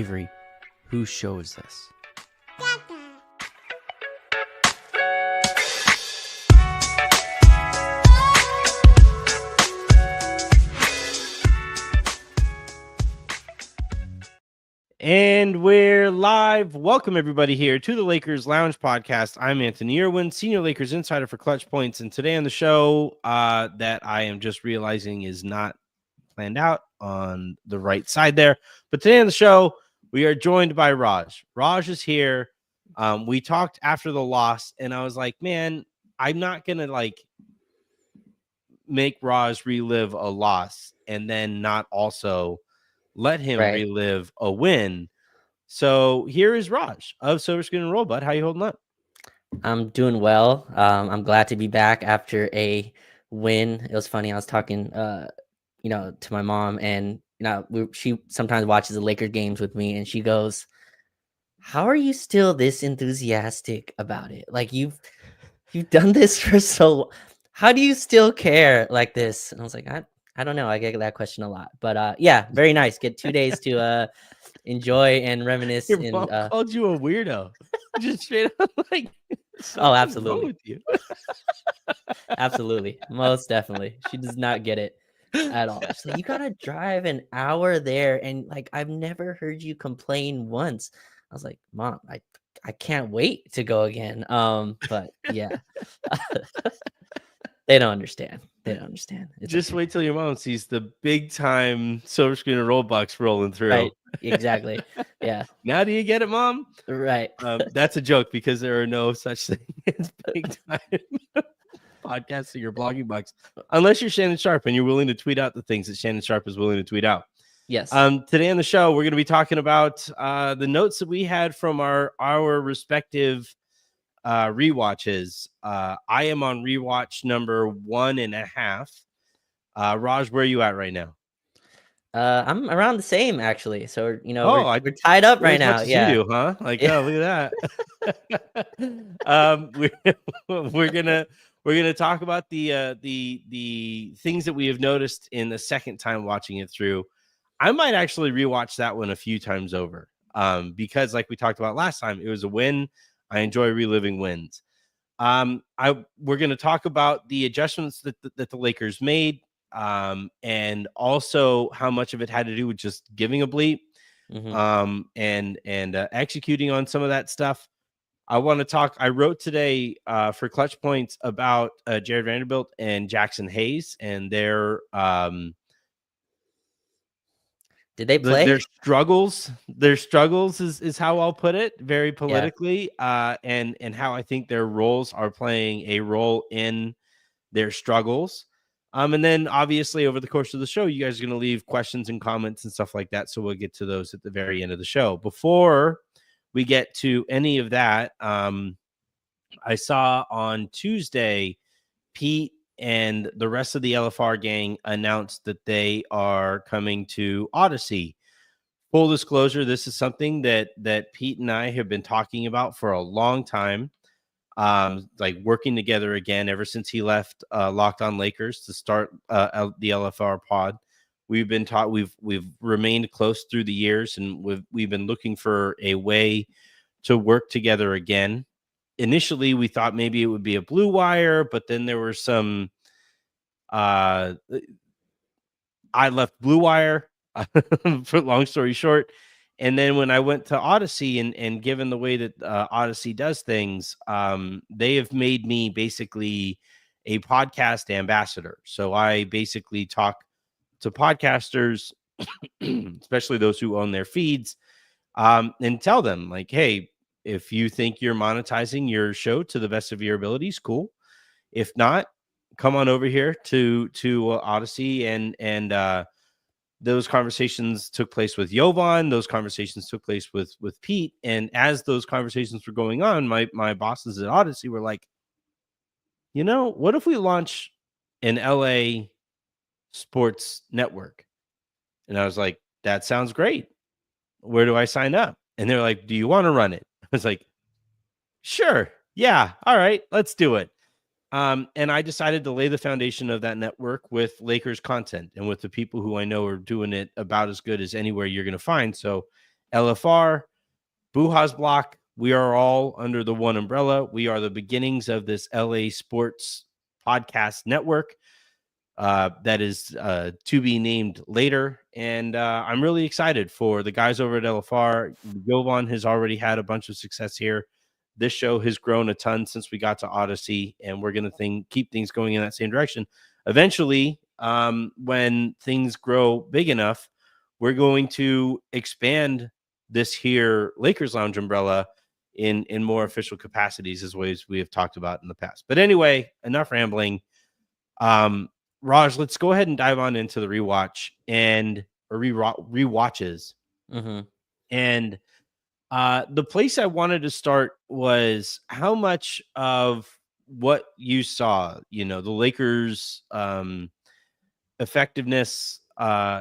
Avery, whose show is this? And we're live. Welcome, everybody, here to the Lakers Lounge Podcast. I'm Anthony Irwin, Senior Lakers Insider for Clutch Points. And today on the show that I am just realizing is not planned out on the right side there. But today on the show, we are joined by Raj. Raj is here. We talked after the loss, and I was like, man, I'm not going to, make Raj relive a loss and then not also let him relive a win. So here is Raj of Silver Screen and Roll. Bud, how you holding up? I'm doing well. I'm glad to be back after a win. It was funny. I was talking, to my mom, and she sometimes watches the Lakers games with me, and she goes, "How are you still this enthusiastic about it? Like you've done this for so. How do you still care like this?" And I was like, I don't know. I get that question a lot, but yeah, very nice. Get 2 days to enjoy and reminisce. Your mom called you a weirdo. Just straight up oh, absolutely. With you. Absolutely. Most definitely. She does not get it at all. She's like, you gotta drive an hour there, and I've never heard you complain once. I was like, Mom, I can't wait to go again. But yeah. They don't understand. It's just okay. Wait till your mom sees the big time Silver Screen and Roll bucks rolling through. Right. Exactly. Yeah. Now do you get it, Mom? Right. That's a joke because there are no such thing as big time podcasting or blogging bucks, unless you're Shannon Sharp and you're willing to tweet out the things that Shannon Sharp is willing to tweet out. Yes. Today on the show, we're going to be talking about the notes that we had from our respective rewatches. I am on rewatch number 1.5. Raj, where are you at right now? I'm around the same, actually. So we're tied up right now. Yeah, you do, huh? Oh, look at that. we're gonna talk about the things that we have noticed in the second time watching it through. I might actually rewatch that one a few times over, because like we talked about last time, it was a win. I enjoy reliving wins. We're going to talk about the adjustments that the Lakers made, and also how much of it had to do with just giving a bleep, and executing on some of that stuff. I want to talk. I wrote today for Clutch Points about Jared Vanderbilt and Jackson Hayes and their did they play? Their struggles is how I'll put it, very politically, and how I think their roles are playing a role in their struggles. And then obviously over the course of the show, you guys are going to leave questions and comments and stuff like that. So we'll get to those at the very end of the show. Before we get to any of that, I saw on Tuesday, Pete and the rest of the LFR gang announced that they are coming to Odyssey. Full disclosure, this is something that Pete and I have been talking about for a long time, working together again ever since he left Locked On Lakers to start the LFR pod. We've remained close through the years, and we've been looking for a way to work together again. Initially, we thought maybe it would be a Blue Wire, but then there were some. I left Blue Wire, for long story short, and then when I went to Odyssey, and given the way that Odyssey does things, they have made me basically a podcast ambassador. So I basically talk to podcasters, especially those who own their feeds, and tell them hey, if you think you're monetizing your show to the best of your abilities, cool. If not, come on over here to Odyssey. And those conversations took place with Jovan. Those conversations took place with Pete. And as those conversations were going on, my bosses at Odyssey were like, what if we launch an LA sports network? And I was like, that sounds great. Where do I sign up? And they're like, do you want to run it? I was like, sure. Yeah. All right, let's do it. And I decided to lay the foundation of that network with Lakers content and with the people who I know are doing it about as good as anywhere you're going to find. So LFR, Buha's Block. We are all under the one umbrella. We are the beginnings of this LA sports podcast network that is to be named later. And I'm really excited for the guys over at LFR. Jovan has already had a bunch of success here. This show has grown a ton since we got to Odyssey, and we're going to keep things going in that same direction. Eventually, when things grow big enough, we're going to expand this here Lakers Lounge umbrella in more official capacities, as ways we have talked about in the past. But anyway, enough rambling. Raj, let's go ahead and dive on into the rewatch and rewatches. Mm-hmm. And the place I wanted to start was how much of what you saw, the Lakers effectiveness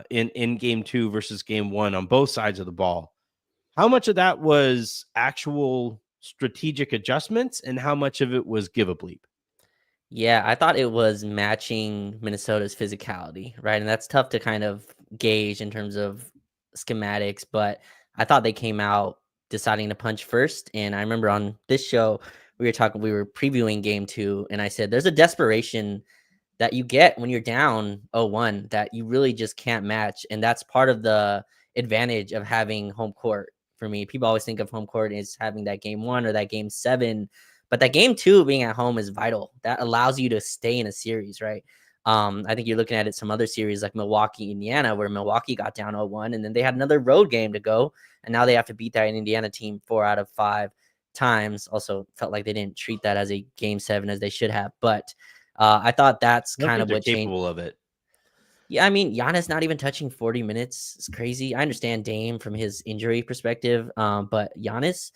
in game 2 versus game 1 on both sides of the ball. How much of that was actual strategic adjustments and how much of it was give a bleep? Yeah, I thought it was matching Minnesota's physicality, right? And that's tough to kind of gauge in terms of schematics, but I thought they came out deciding to punch first. And I remember on this show, we were previewing game 2, and I said there's a desperation that you get when you're down 0-1 that you really just can't match. And that's part of the advantage of having home court for me. People always think of home court as having that game 1 or that game 7, but that game 2 being at home is vital. That allows you to stay in a series, right? I think you're looking at it some other series like Milwaukee, Indiana, where Milwaukee got down 0-1 and then they had another road game to go. And now they have to beat that Indiana team 4 out of 5 times. Also felt like they didn't treat that as a game 7 as they should have. But I thought that's kind of what changed. Capable of it. Yeah, I mean, Giannis not even touching 40 minutes is crazy. I understand Dame from his injury perspective, but Giannis,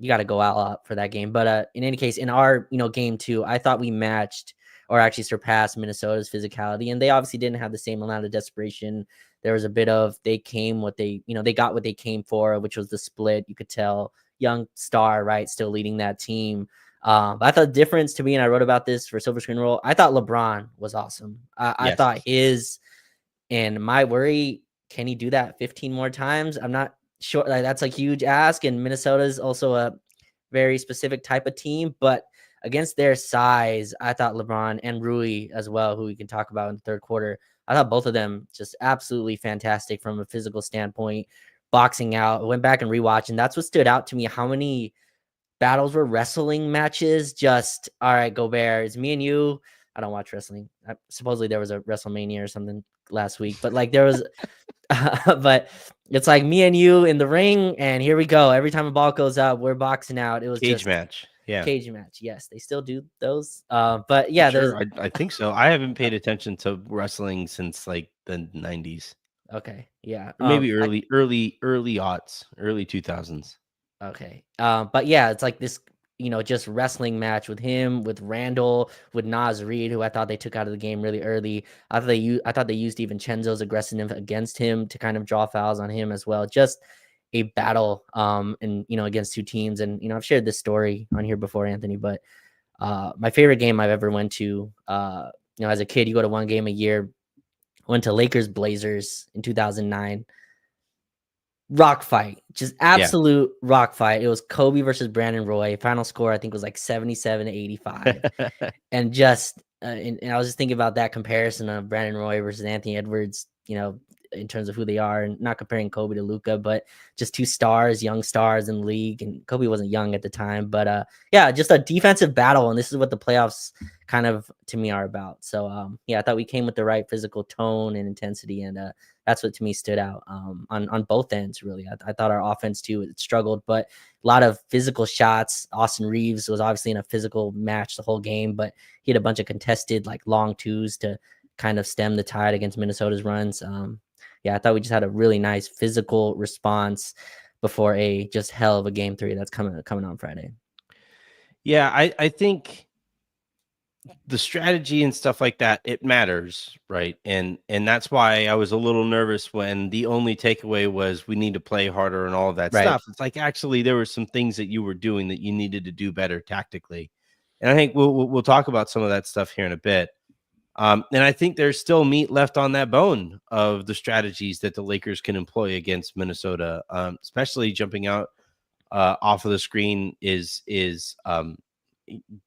you got to go out for that game. But in any case, in our game 2, I thought we matched or actually surpassed Minnesota's physicality, and they obviously didn't have the same amount of desperation. There was a bit of they got what they came for, which was the split. You could tell young star, right, still leading that team. But I thought the difference to me, and I wrote about this for Silver Screen Roll, I thought LeBron was awesome. I thought and my worry, can he do that 15 more times? I'm not sure. Like, that's a huge ask, and Minnesota's also a very specific type of team, but against their size, I thought LeBron and Rui as well, who we can talk about in the third quarter, I thought both of them just absolutely fantastic from a physical standpoint, boxing out. I went back and rewatched, and that's what stood out to me, how many battles were wrestling matches. Just, all right, Gobert, it's me and you. I don't watch wrestling. Supposedly there was a WrestleMania or something last week, but like there was, but it's like me and you in the ring, and here we go. Every time a ball goes up, we're boxing out. It was cage match. Yeah, cage match. Yes, they still do those. But yeah, sure, I think so. I haven't paid attention to wrestling since like the 90s. Okay, yeah, or maybe early aughts, early 2000s. Okay. But yeah, it's like this, just wrestling match with him, with Randall, with Naz Reid, who I thought they took out of the game really early. I thought they used DiVincenzo's aggressiveness against him to kind of draw fouls on him as well. Just a battle, and against two teams. And I've shared this story on here before, Anthony, but my favorite game I've ever went to, as a kid, you go to one game a year. Went to Lakers Blazers in 2009. Rock fight, just absolute rock fight. It was Kobe versus Brandon Roy. Final score, I think, was like 77-85. And just, and I was just thinking about that comparison of Brandon Roy versus Anthony Edwards, in terms of who they are, and not comparing Kobe to Luka, but just two stars, young stars in the league. And Kobe wasn't young at the time, but just a defensive battle. And this is what the playoffs kind of, to me, are about. So, I thought we came with the right physical tone and intensity, and that's what to me stood out on both ends, really. I thought our offense, too, it struggled, but a lot of physical shots. Austin Reaves was obviously in a physical match the whole game, but he had a bunch of contested, like, long twos to kind of stem the tide against Minnesota's runs. I thought we just had a really nice physical response before a just hell of a game 3 that's coming on Friday. Yeah, I think the strategy and stuff like that, it matters, right? And that's why I was a little nervous when the only takeaway was we need to play harder and all of that stuff. It's like, actually, there were some things that you were doing that you needed to do better tactically. And I think we'll talk about some of that stuff here in a bit. And I think there's still meat left on that bone of the strategies that the Lakers can employ against Minnesota, especially jumping out off of the screen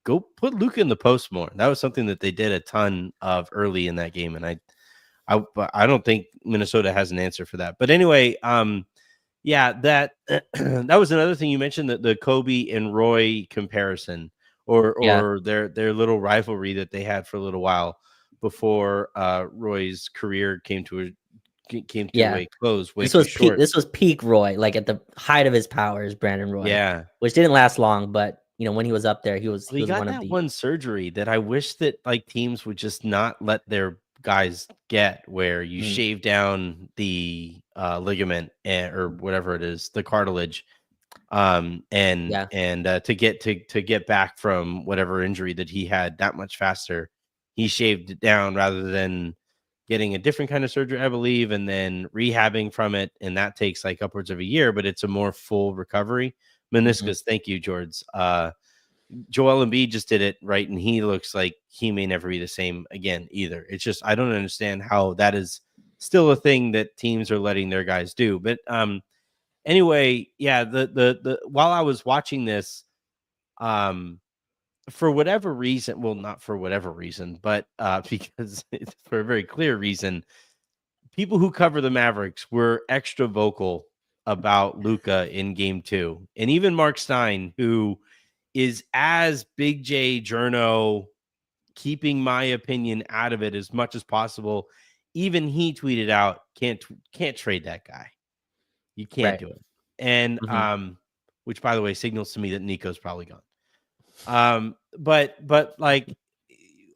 go put Luka in the post more. That was something that they did a ton of early in that game, and I don't think Minnesota has an answer for that. But anyway, yeah, that that was another thing you mentioned, that the Kobe and Roy comparison, Yeah. or their little rivalry that they had for a little while before Roy's career came to Yeah. a close way This too was peak short. this was peak Roy, like, at the height of his powers, Brandon Roy, Yeah. which didn't last long, but, when he was up there, Well, he he was got one of that the one surgery that I wish that like teams would just not let their guys get, where you mm, shave down the ligament, or whatever it is, the cartilage, yeah, to get back from whatever injury that he had that much faster. He shaved it down rather than getting a different kind of surgery, I believe, and then rehabbing from it, and that takes like upwards of a year, but it's a more full recovery. mhm, Meniscus, thank you, George. Joel Embiid just did it right, and he looks like he may never be the same again either. It's just, I don't understand how that is still a thing that teams are letting their guys do. But anyway, yeah, the while I was watching this, um for whatever reason, well, not for whatever reason, but because it's for a very clear reason, people who cover the Mavericks were extra vocal about Luka in game 2. And even Mark Stein, who is, as Big J Journo, keeping my opinion out of it as much as possible, even he tweeted out, can't trade that guy. You can't right, do it. And mhm, which, by the way, signals to me that Nico's probably gone. But like,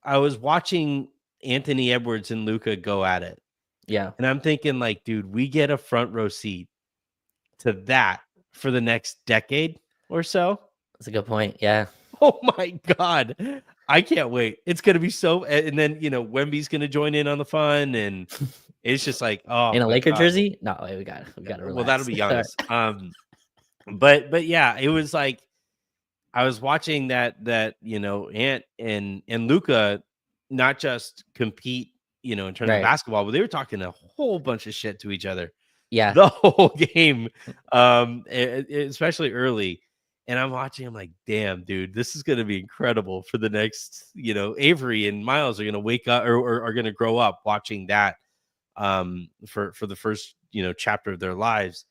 I was watching Anthony Edwards and Luka go at it, yeah, and I'm thinking, like, dude, we get a front row seat to that for the next decade or so. that's a good point, yeah. Oh my god. I can't wait. It's gonna be so, and then Wemby's gonna join in on the fun, and it's just like, oh In a my Laker god. jersey? No, wait, we gotta Well, that'll relax. be Giannis. But yeah, it was like I was watching Ant and Luca not just compete, in terms of Right, basketball, but they were talking a whole bunch of shit to each other yeah, the whole game, especially early. And I'm watching, I'm like, damn, dude, this is going to be incredible for the next, Avery and Miles are going to wake up, or are going to grow up watching that, for the first, chapter of their lives.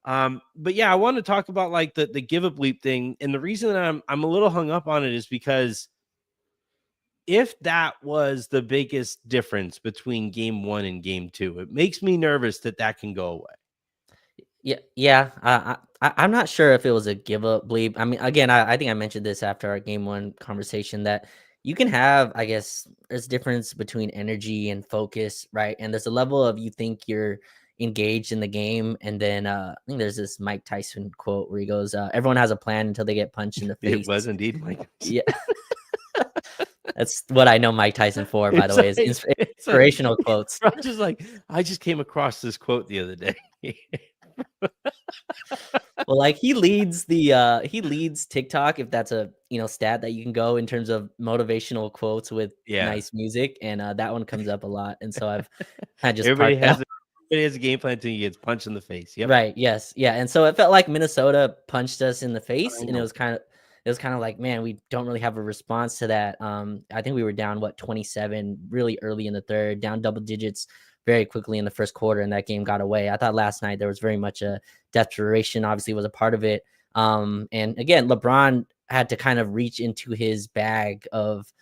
But yeah, I want to talk about like the give up leap thing. And the reason that I'm a little hung up on it is because if that was the biggest difference between game 1 and game 2, it makes me nervous that that can go away. yeah, yeah, I'm not sure if it was a give up bleep. I mean, again, I think I mentioned this after our game 1 conversation that you can have, I guess, there's difference between energy and focus, right? And there's a level of you think you're engaged in the game, and then I think there's this Mike Tyson quote where he goes, "Everyone has a plan until they get punched in the It face." was indeed Mike. Yeah, that's what I know Mike Tyson for, by the It's way, is like it's like inspirational quotes. I'm just like, I just came across this quote the other day. Well, like he leads TikTok, if that's a stat that you can go in terms of motivational quotes with Yeah. nice music, and that one comes up a lot, and so I just Everybody parked that. has a game plan until he gets punched in the face. Yep. Right, yes, yeah, and so it felt like Minnesota punched us in the face, I and it know. was kind of like, man, we don't really have a response to that. I think we were down 27 really early in the third, down double digits very quickly in the first quarter, and that game got away. I thought last night there was very much a desperation, obviously was a part of it. And again, LeBron had to kind of reach into his bag of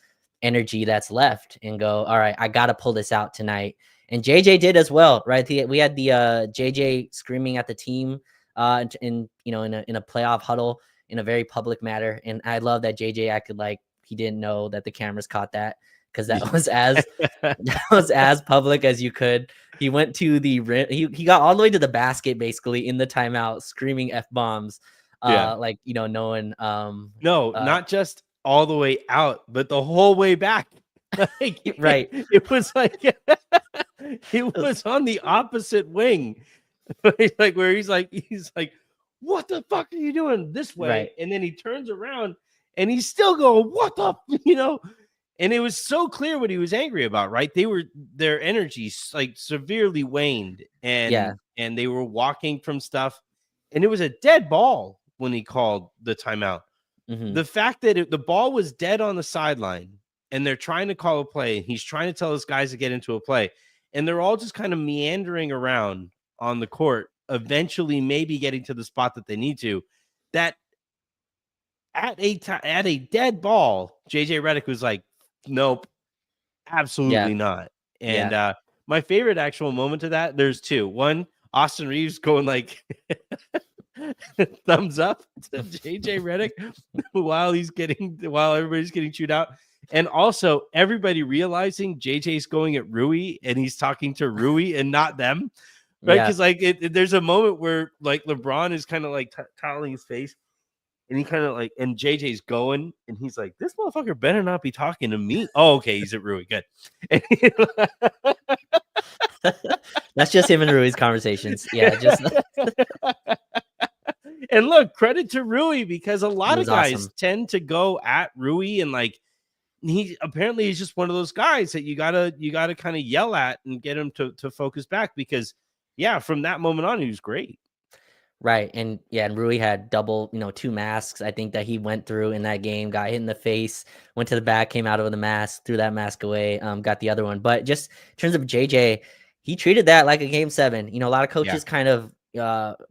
energy that's left and go, all right, I got to pull this out tonight. And JJ did as well, right? We had the JJ screaming at the team in a playoff huddle in a very public matter. And I love that JJ acted like he didn't know that the cameras caught that, because that was as that was as public as you could. He went to the rim. He got all the way to the basket basically in the timeout, screaming F bombs, Yeah. like knowing No, not just all the way out, but the whole way back. Like right. it was like it was on the opposite wing. Like where he's like, what the fuck are you doing this way? Right. And then he turns around and he's still going, what the, And it was so clear what he was angry about, right? Their energy like severely waned, and they were walking from stuff, and it was a dead ball when he called the timeout. Mm-hmm. The fact that the ball was dead on the sideline, and they're trying to call a play, and he's trying to tell his guys to get into a play, and they're all just kind of meandering around on the court, eventually maybe getting to the spot that they need to. That at a dead ball, JJ Redick was like, nope, absolutely not. And my favorite actual moment of that, there's two. One, Austin Reaves going like thumbs up to JJ Redick while everybody's getting chewed out. And also everybody realizing JJ's going at Rui and he's talking to Rui and not them. Right. Because like there's a moment where like LeBron is kind of like toweling his face. And he kind of like, and JJ's going, and he's like, "This motherfucker better not be talking to me." Oh, okay, he's at Rui. Good. That's just him and Rui's conversations. Yeah, just. And look, credit to Rui, because a lot of guys awesome. tend to go at Rui, and like he apparently is just one of those guys that you gotta kind of yell at and get him to focus back, because from that moment on, he was great. Right. And Rui had double, 2 masks, I think, that he went through in that game, got hit in the face, went to the back, came out of the mask, threw that mask away, got the other one. But just in terms of JJ, he treated that like a game 7. A lot of coaches kind of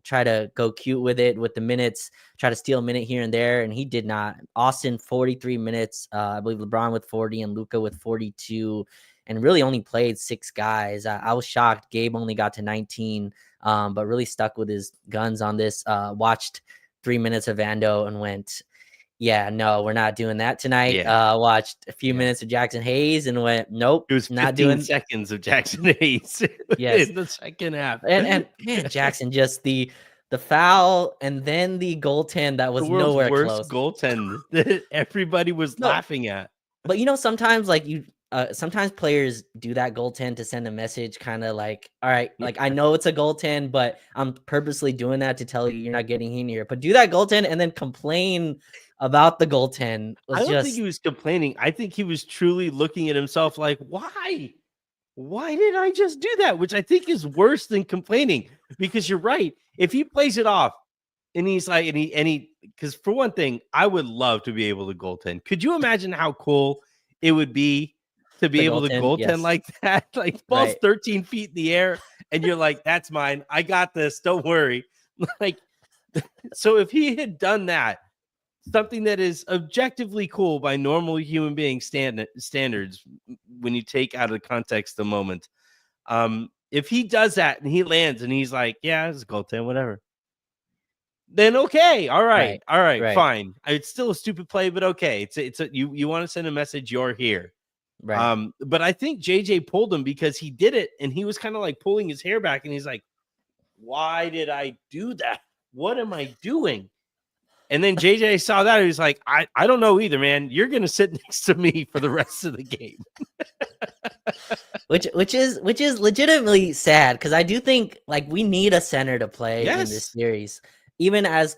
try to go cute with it, with the minutes, try to steal a minute here and there, and he did not. Austin, 43 minutes, I believe LeBron with 40 and Luka with 42, and really only played 6 guys. I was shocked. Gabe only got to 19. But really stuck with his guns on this. Watched 3 minutes of Vando and went, no, we're not doing that tonight. Watched a few minutes of Jackson Hayes and went, nope, it was not doing seconds of Jackson Hayes in the second half. And man, Jackson, just the foul and then the goaltend that was nowhere close. Goaltend that everybody was laughing at. But sometimes like sometimes players do that goaltend to send a message, kind of like, all right, like I know it's a goaltend, but I'm purposely doing that to tell you you're not getting in here. But do that goaltend and then complain about the goaltend. I don't think he was complaining. I think he was truly looking at himself like, why? Why did I just do that? Which I think is worse than complaining, because you're right. If he plays it off and he's like, and he, because for one thing, I would love to be able to goaltend. Could you imagine how cool it would be to be able to goaltend like that? Like ball's 13 feet in the air and you're like, that's mine. I got this. Don't worry. Like, so if he had done that, something that is objectively cool by normal human being standards, when you take out of context the moment, if he does that and he lands and he's like, yeah, it's a goaltend, whatever, then okay, all right, fine. It's still a stupid play, but okay. You want to send a message, you're here. Right. But I think JJ pulled him because he did it and he was kind of like pulling his hair back and he's like, why did I do that? What am I doing? And then JJ saw that. He was like, I don't know either, man. You're going to sit next to me for the rest of the game. which is legitimately sad, because I do think like we need a center to play in this series. Even as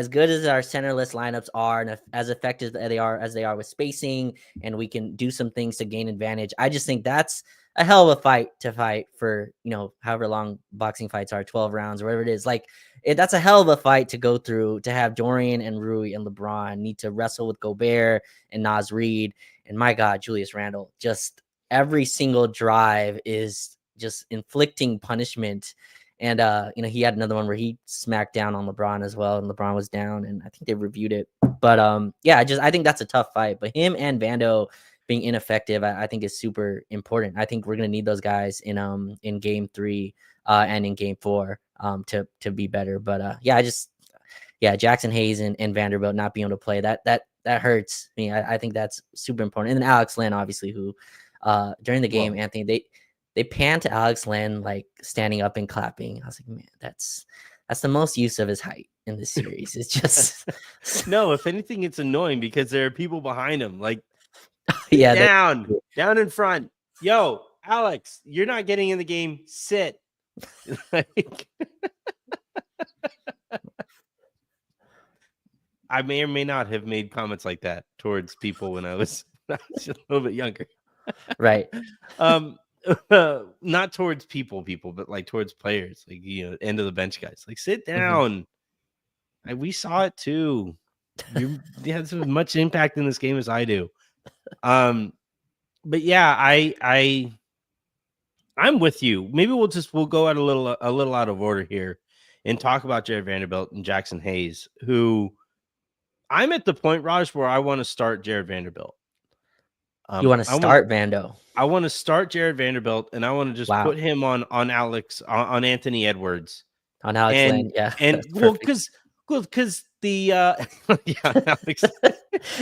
good as our centerless lineups are, and as effective as they are with spacing, and we can do some things to gain advantage, I just think that's a hell of a fight to fight for, however long boxing fights are, 12 rounds or whatever it is. Like that's a hell of a fight to go through, to have Dorian and Rui and LeBron need to wrestle with Gobert and Naz Reid. And my God, Julius Randle, just every single drive is just inflicting punishment. And, he had another one where he smacked down on LeBron as well, and LeBron was down, and I think they reviewed it. But, I think that's a tough fight. But him and Vando being ineffective, I think is super important. I think we're going to need those guys in game 3 and in game 4 to be better. But, Jackson Hayes and Vanderbilt not being able to play, that hurts me. I think that's super important. And then Alex Len, obviously, who during the game, Anthony, they panned to Alex Len like standing up and clapping. I was like, man, that's the most use of his height in this series. It's just no. If anything, it's annoying because there are people behind him, like down in front. Yo, Alex, you're not getting in the game. Sit. Like, I may or may not have made comments like that towards people when I was Just a little bit younger. Right. Not towards people, but like towards players, like end of the bench guys. Like sit Mhm. down. We saw it too. You had as much impact in this game as I do. But yeah, I'm with you. Maybe we'll go out a little out of order here and talk about Jared Vanderbilt and Jackson Hayes, who I'm at the point, Raj, where I want to start Jared Vanderbilt. You want to start Vando? I want to start Jared Vanderbilt, and I want to just Wow. put him on Anthony Edwards On Alex and Len, yeah, and that's well, perfect. because the yeah, Alex.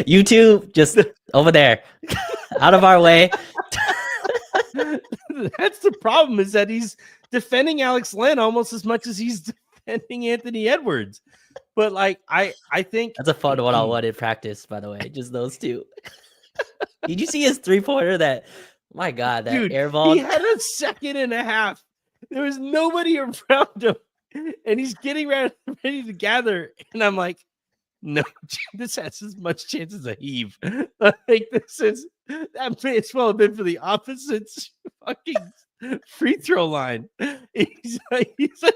You two just over there, out of our way. That's the problem, is that he's defending Alex Len almost as much as he's defending Anthony Edwards. But like, I think That's a fun one-on-one in practice, by the way. Just those two. Did you see his 3-pointer? That, my God, that dude, air ball. he had a second and a half. There was nobody around him, and he's getting ready to gather. And I'm like, no, this has as much chance as a heave. Like that may as well have been for the opposite fucking free throw line. He's like, he gets a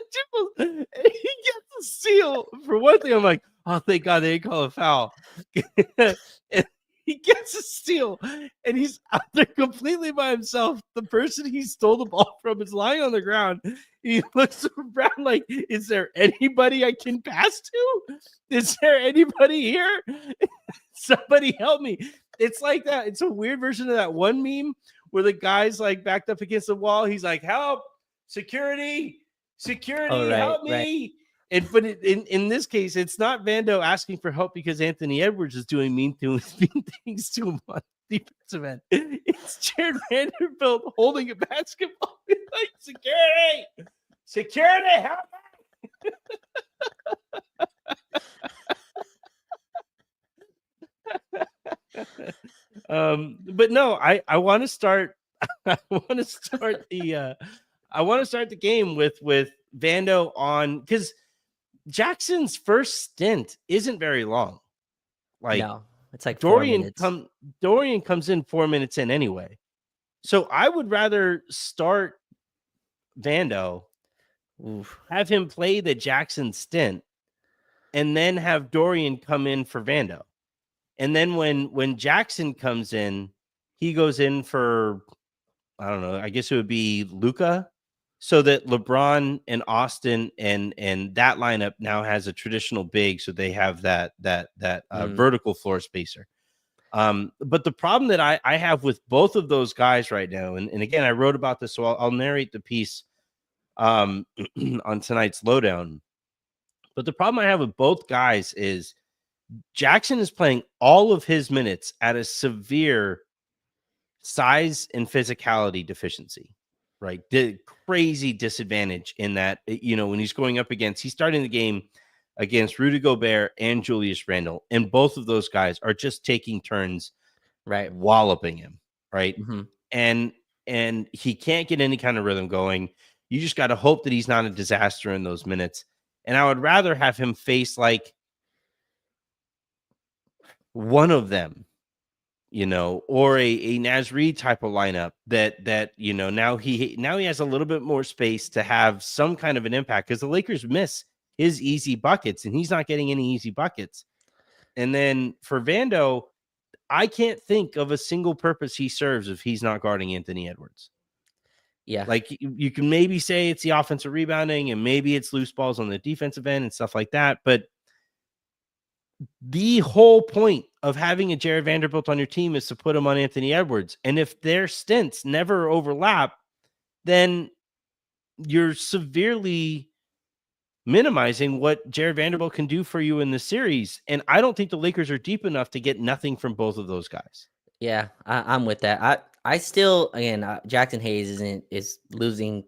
steal. For one thing, I'm like, oh, thank God they didn't call a foul. And he gets a steal, and he's out there completely by himself. The person he stole the ball from is lying on the ground. He looks around like, is there anybody I can pass to? Is there anybody here? Somebody help me. It's like that. It's a weird version of that one meme where the guy's like backed up against the wall. He's like, help, security, help me. Right. But in this case, it's not Vando asking for help because Anthony Edwards is doing mean things to him on the defensive end. It's Jared Vanderbilt holding a basketball like, security, help me. But no, I want to start. I want to start the game with Vando on, because Jackson's first stint isn't very long. Like, no, it's like 4 minutes. Dorian comes in 4 minutes in anyway. So I would rather start Vando, have him play the Jackson stint, and then have Dorian come in for Vando. And then when Jackson comes in, he goes in for, I don't know, I guess it would be Luka, so that LeBron and Austin and that lineup now has a traditional big, so they have that vertical floor spacer. But the problem that I have with both of those guys right now, and again, I wrote about this, so I'll narrate the piece on tonight's lowdown. But the problem I have with both guys is Jackson is playing all of his minutes at a severe size and physicality deficiency, right? The crazy disadvantage in that, when he's going up against, he's starting the game against Rudy Gobert and Julius Randle, and both of those guys are just taking turns, right, walloping him, right? Mm-hmm. And he can't get any kind of rhythm going. You just got to hope that he's not a disaster in those minutes. And I would rather have him face like one of them, or a Naz Reid type of lineup that now he has a little bit more space to have some kind of an impact, because the Lakers miss his easy buckets and he's not getting any easy buckets. And then for Vando, I can't think of a single purpose he serves if he's not guarding Anthony Edwards. Yeah. Like, you can maybe say it's the offensive rebounding and maybe it's loose balls on the defensive end and stuff like that. But the whole point of having a Jared Vanderbilt on your team is to put him on Anthony Edwards. And if their stints never overlap, then you're severely minimizing what Jared Vanderbilt can do for you in the series. And I don't think the Lakers are deep enough to get nothing from both of those guys. Yeah, I'm with that. I still, again, Jackson Hayes is losing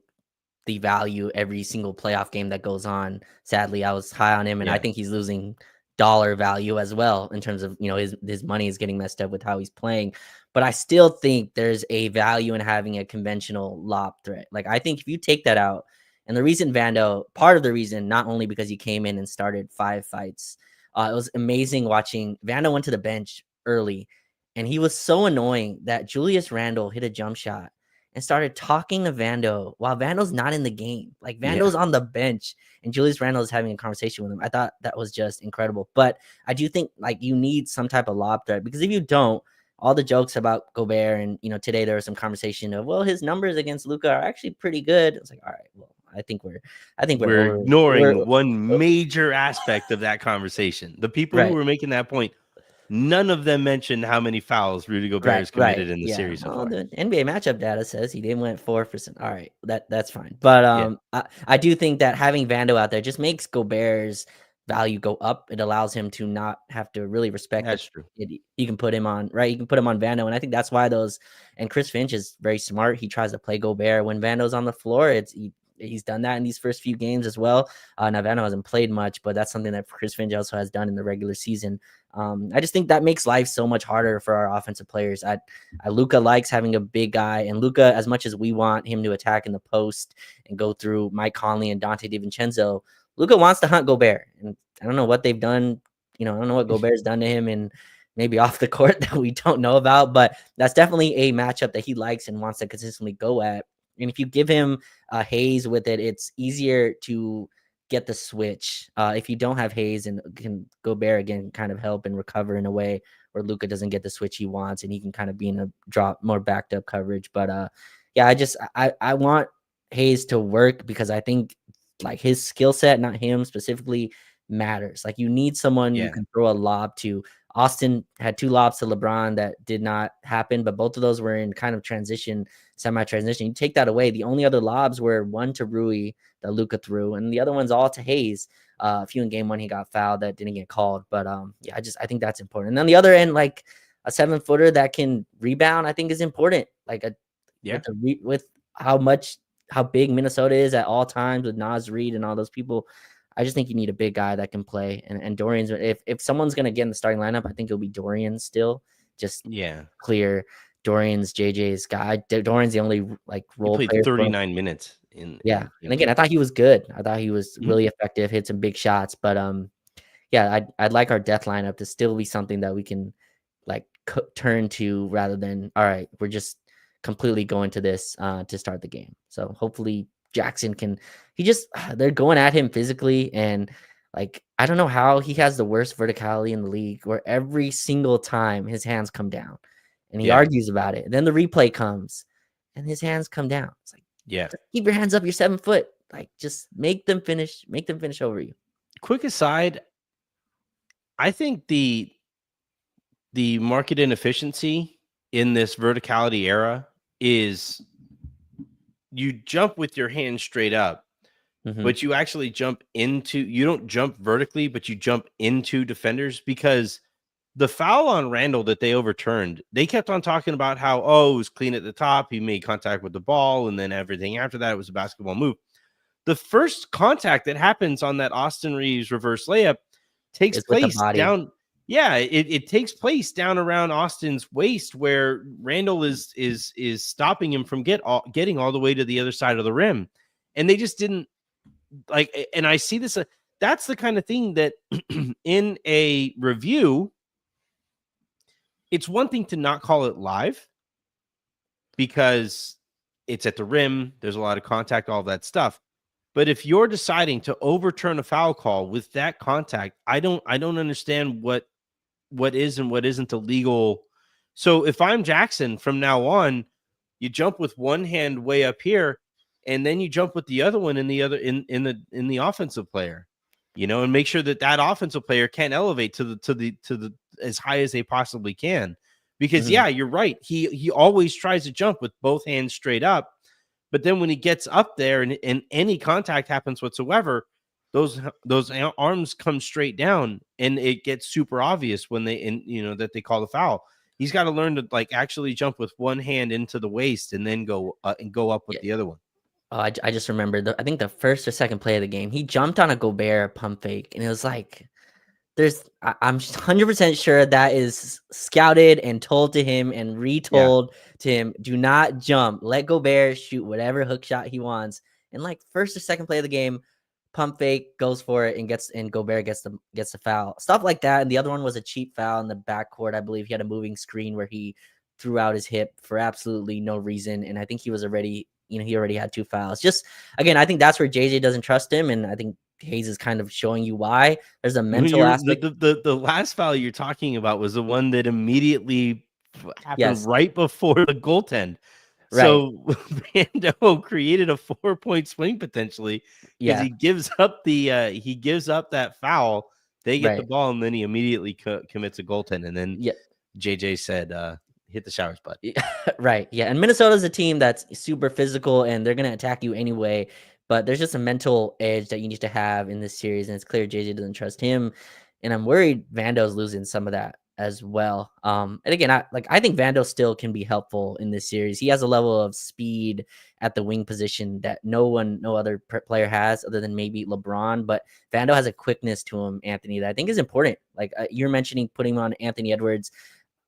the value every single playoff game that goes on. Sadly, I was high on him, and I think he's losing dollar value as well in terms of, his money is getting messed up with how he's playing. But I still think there's a value in having a conventional lob threat. Like, I think if you take that out, and the reason Vando, part of the reason, not only because he came in and started 5 fights, it was amazing watching. Vando went to the bench early, And he was so annoying that Julius Randle hit a jump shot and started talking to Vando while Vando's not in the game. Like Yeah. Vando's on the bench and Julius Randle is having a conversation with him. I thought that was just incredible. But I do think like you need some type of lob threat, because if you don't, all the jokes about Gobert, and today there was some conversation of, well, his numbers against Luka are actually pretty good. It's like, all right, well, I think we're We're over. We're ignoring one major aspect of that conversation. The people who right. were making that point, none of them mentioned how many fouls Rudy Gobert has Right. committed in the Yeah. series so Well, far. the NBA matchup data says he didn't went 4%. All right, that's fine. But Yeah, I do think that having Vando out there just makes Gobert's value go up. It allows him to not have to really respect the. that's true. You can put him on, right. You can put him on Vando, and I think that's why those. And Chris Finch is very smart. He tries to play Gobert when Vando's on the floor. He's done that in these first few games as well. Now Vando hasn't played much, but that's something that Chris Finch also has done in the regular season. I just think that makes life so much harder for our offensive players. Luka likes having a big guy, and Luka, as much as we want him to attack in the post and go through Mike Conley and Dante DiVincenzo, Luka wants to hunt Gobert, and I don't know what they've done. I don't know what Gobert's done to him, and maybe off the court that we don't know about, but that's definitely a matchup that he likes and wants to consistently go at. And if you give him Hayes with it, it's easier to get the switch. If you don't have Hayes, and can Gobert again kind of help and recover in a way where Luka doesn't get the switch he wants, and he can kind of be in a drop more backed up coverage. But yeah, I want Hayes to work, because I think like his skill set, not him specifically, matters. Like you need someone you Yeah, can throw a lob to. Austin had 2 lobs to LeBron that did not happen, but both of those were in kind of semi-transition. You take that away, the only other lobs were one to Rui that Luka threw, and the other one's all to Hayes. A few in game 1 he got fouled that didn't get called, but yeah, I think that's important. And on the other end, like a 7-footer that can rebound, I think is important. Like yeah, with how big Minnesota is at all times with Naz Reid and all those people. I just think you need a big guy that can play. And Dorian's, if someone's gonna get in the starting lineup, I think it'll be Dorian still. Just yeah. clear. Dorian's JJ's guy. Dorian's the only like He role played player for him. 39 minutes Yeah. And in again, I game thought 1. he was good. I thought he was Mhm. really effective, hit some big shots. But yeah, I'd like our death lineup to still be something that we can like turn to, rather than, all right, we're just completely going to this to start the game. So hopefully Jackson can. They're going at him physically, and like I don't know how he has the worst verticality in the league, where every single time his hands come down, and he Yeah, argues about it. And then the replay comes, and his hands come down. It's like, yeah. just keep your hands up. You're 7 foot. Like just make them finish. Make them finish over you. Quick aside, I think the market inefficiency in this verticality era is you jump with your hands straight up, Mm-hmm. but you actually you don't jump vertically, but you jump into defenders, because the foul on Randall that they overturned, they kept on talking about how, oh, it was clean at the top. He made contact with the ball, and then everything after that was a basketball move. The first contact that happens on that Austin Reaves reverse layup takes It's with the place body. down. Yeah, it takes place down around Austin's waist, where Randall is stopping him from getting all the way to the other side of the rim, and they just didn't like. And I see this. That's the kind of thing that in a review, it's one thing to not call it live because it's at the rim. There's a lot of contact, all of that stuff. But if you're deciding to overturn a foul call with that contact, I don't understand what is and what isn't illegal. So if I'm Jackson from now on, you jump with one hand way up here, and then you jump with the other one in the other in the offensive player, and make sure that that offensive player can elevate to the as high as they possibly can. Because Mm-hmm. yeah, you're right. He always tries to jump with both hands straight up, but then when he gets up there and any contact happens whatsoever, those arms come straight down, and it gets super obvious when that they call the foul. He's got to learn to like actually jump with one hand into the waist and then go up with Yeah. the other one. Oh, I just remembered. I think the first or second play of the game, he jumped on a Gobert pump fake, and it was like, I'm 100% sure that is scouted and told to him and Yeah, retold to him. Do not jump. Let Gobert shoot whatever hook shot he wants. And like first or second play of the game, pump fake, goes for it, and Gobert gets the foul. Stuff like that. And the other one was a cheap foul in the backcourt. I believe he had a moving screen where he threw out his hip for absolutely no reason. And I think he already had 2 fouls. Just again, I think that's where JJ doesn't trust him. And I think Hayes is kind of showing you why. There's a mental aspect. The last foul you're talking about was the one that immediately happened Yes. right before the goaltend. Right. So Vando created a 4-point swing potentially because Yeah. he gives up that foul. They get the Right. ball and then he immediately commits a goaltend. And then Yeah. JJ said, "Hit the showers, bud." Right. Yeah. And Minnesota's a team that's super physical and they're going to attack you anyway. But there's just a mental edge that you need to have in this series. And it's clear JJ doesn't trust him. And I'm worried Vando's losing some of that as well. And again, I think Vando still can be helpful in this series. He has a level of speed at the wing position that no other player has other than maybe LeBron. But Vando has a quickness to him, Anthony, that I think is important. Like you're mentioning putting him on Anthony Edwards.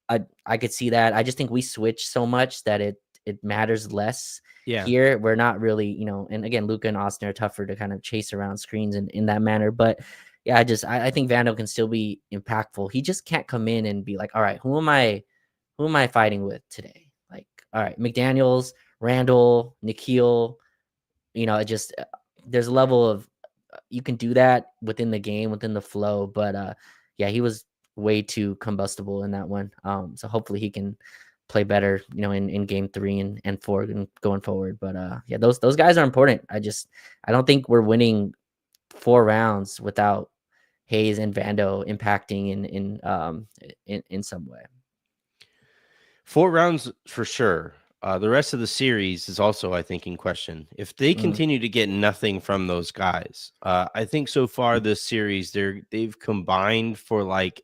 I could see that. I just think we switch so much that it matters less Yeah. here. We're not really, and again, Luka and Austin are tougher to kind of chase around screens in that manner. But yeah, I think Vando can still be impactful. He just can't come in and be like, all right, who am I fighting with today? Like, all right, McDaniels, Randall, Nikhil, it just there's a level of you can do that within the game, within the flow. But yeah, he was way too combustible in that one. So hopefully he can play better, in game 3 and 4 and going forward. But yeah, those guys are important. I don't think we're winning 4 rounds without Hayes and Vando impacting in some way. 4 rounds for sure. The rest of the series is also, I think, in question. If they continue to get nothing from those guys, I think so far this series they've combined for like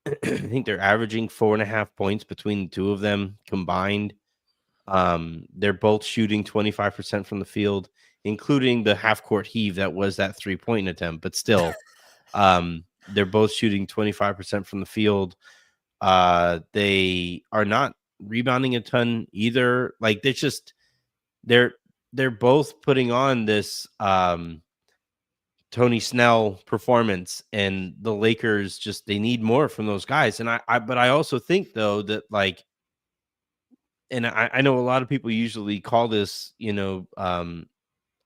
I think they're averaging 4.5 points between the two of them combined. They're both shooting 25% from the field, including the half court heave that was that 3-point attempt. But still, they're both shooting 25% from the field. They are not rebounding a ton either. Like they're both putting on this Tony Snell performance, and the Lakers they need more from those guys. And but I also think though that like, and I know a lot of people usually call this,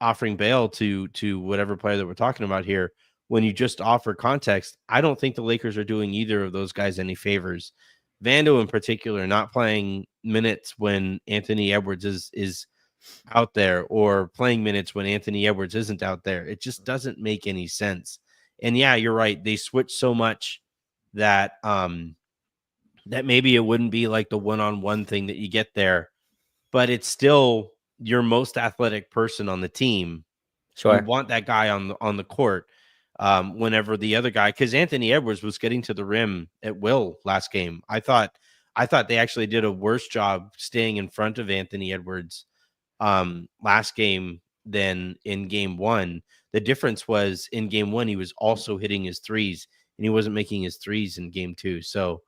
offering bail to whatever player that we're talking about here. When you just offer context, I don't think the Lakers are doing either of those guys any favors. Vando in particular not playing minutes when Anthony Edwards is out there, or playing minutes when Anthony Edwards isn't out there. It just doesn't make any sense. And yeah, you're right. They switch so much that that maybe it wouldn't be like the one-on-one thing that you get there, but it's still your most athletic person on the team. You Sure. want that guy on the court whenever the other guy, because Anthony Edwards was getting to the rim at will last game. I thought they actually did a worse job staying in front of Anthony Edwards last game than in game 1. The difference was in game 1 he was also hitting his threes, and he wasn't making his threes in game 2. So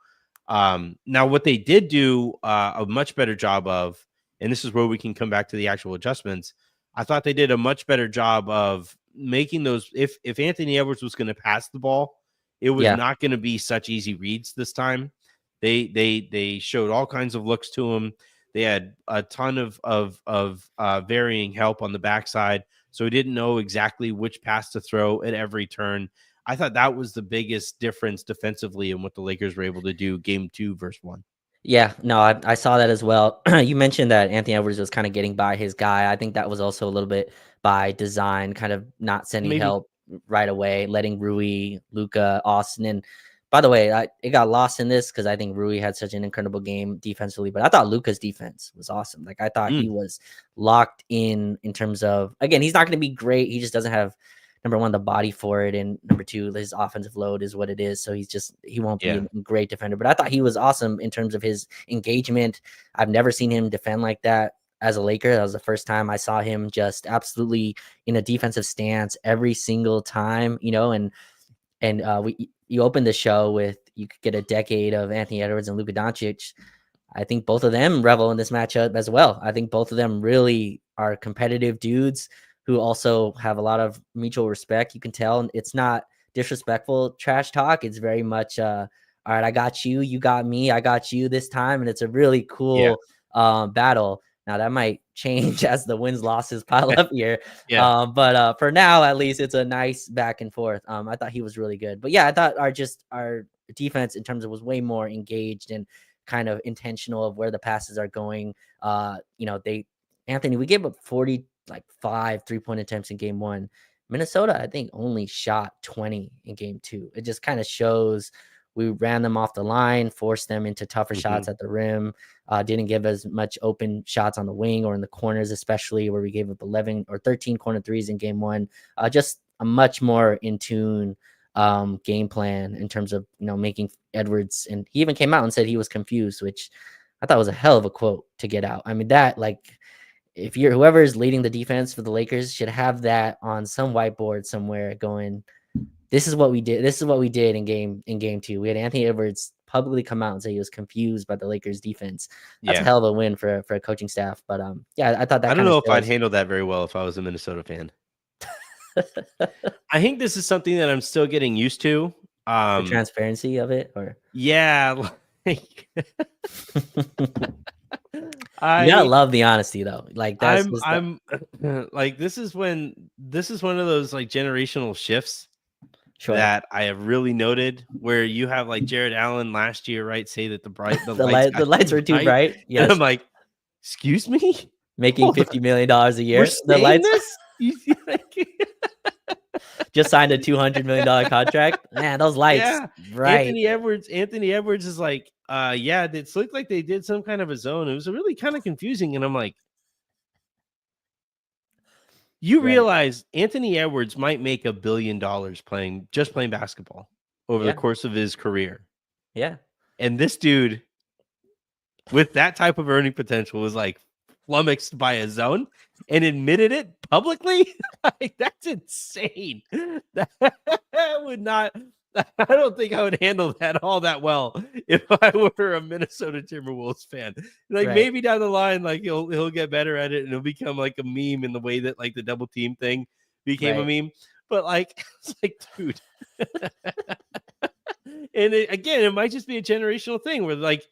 now what they did do a much better job of, and this is where we can come back to the actual adjustments. I thought they did a much better job of making those. If Anthony Edwards was going to pass the ball, it was not going to be such easy reads this time. They showed all kinds of looks to him. They had a ton of varying help on the backside, so he didn't know exactly which pass to throw at every turn. I thought that was the biggest difference defensively in what the Lakers were able to do game 2 versus 1. Yeah, no, I saw that as well. You mentioned that Anthony Edwards was kind of getting by his guy. I think that was also a little bit by design, kind of not sending Maybe. help right away, letting Rui, Luka, Austin. And by the way, it got lost in this because I think Rui had such an incredible game defensively, but I thought Luka's defense was awesome. Like I thought he was locked in terms of, again, he's not going to be great. He just doesn't have, number one, the body for it, and number 2, his offensive load is what it is. So he won't be a great defender. But I thought he was awesome in terms of his engagement. I've never seen him defend like that as a Laker. That was the first time I saw him just absolutely in a defensive stance every single time, and you opened the show with, you could get a decade of Anthony Edwards and Luka Doncic. I think both of them revel in this matchup as well. I think both of them really are competitive dudes who also have a lot of mutual respect. You can tell, and it's not disrespectful trash talk. It's very much, all right, I got you, you got me, I got you this time, and it's a really Yeah. cool battle. Now that might change as the wins losses pile up here, Yeah. but for now, at least, it's a nice back and forth. I thought he was really good, but yeah, I thought our defense in terms of was way more engaged and kind of intentional of where the passes are going. Anthony, we gave up 40 like 5 3-point attempts in game 1. Minnesota, I think, only shot 20 in game 2. It just kind of shows we ran them off the line, forced them into tougher shots at the rim, didn't give as much open shots on the wing or in the corners, especially where we gave up 11 or 13 corner threes in game 1. Just a much more in tune game plan in terms of making Edwards, and he even came out and said he was confused, which I thought was a hell of a quote to get out. I mean, that, like, if you're whoever is leading the defense for the Lakers should have that on some whiteboard somewhere going, this is what we did. This is what we did in game 2. We had Anthony Edwards publicly come out and say he was confused by the Lakers defense. That's a hell of a win for a coaching staff. But yeah, I thought that I don't kind of know if I'd shows. handle that very well if I was a Minnesota fan. I think this is something that I'm still getting used to. The transparency of it, or yeah, like you gotta love the honesty though. Like that's I'm like this is one of those like generational shifts sure. that I have really noted, where you have like Jared Allen last year, right? Say that the lights were too bright. Yes. And I'm like, excuse me, making $50 million a year. We're The lights. This? Just signed a $200 million contract. Man, those lights, yeah. right? Anthony Edwards is like, yeah, it looked like they did some kind of a zone. It was really kind of confusing, and I'm like, you realize Anthony Edwards might make $1 billion playing basketball over the course of his career. Yeah, and this dude with that type of earning potential was like flummoxed by a zone and admitted it publicly. Like, that's insane. That would not. I don't think I would handle that all that well if I were a Minnesota Timberwolves fan. Like, maybe down the line, like he'll get better at it and it'll become like a meme in the way that like the double team thing became a meme. But like, it's like, dude. And again, it might just be a generational thing where like,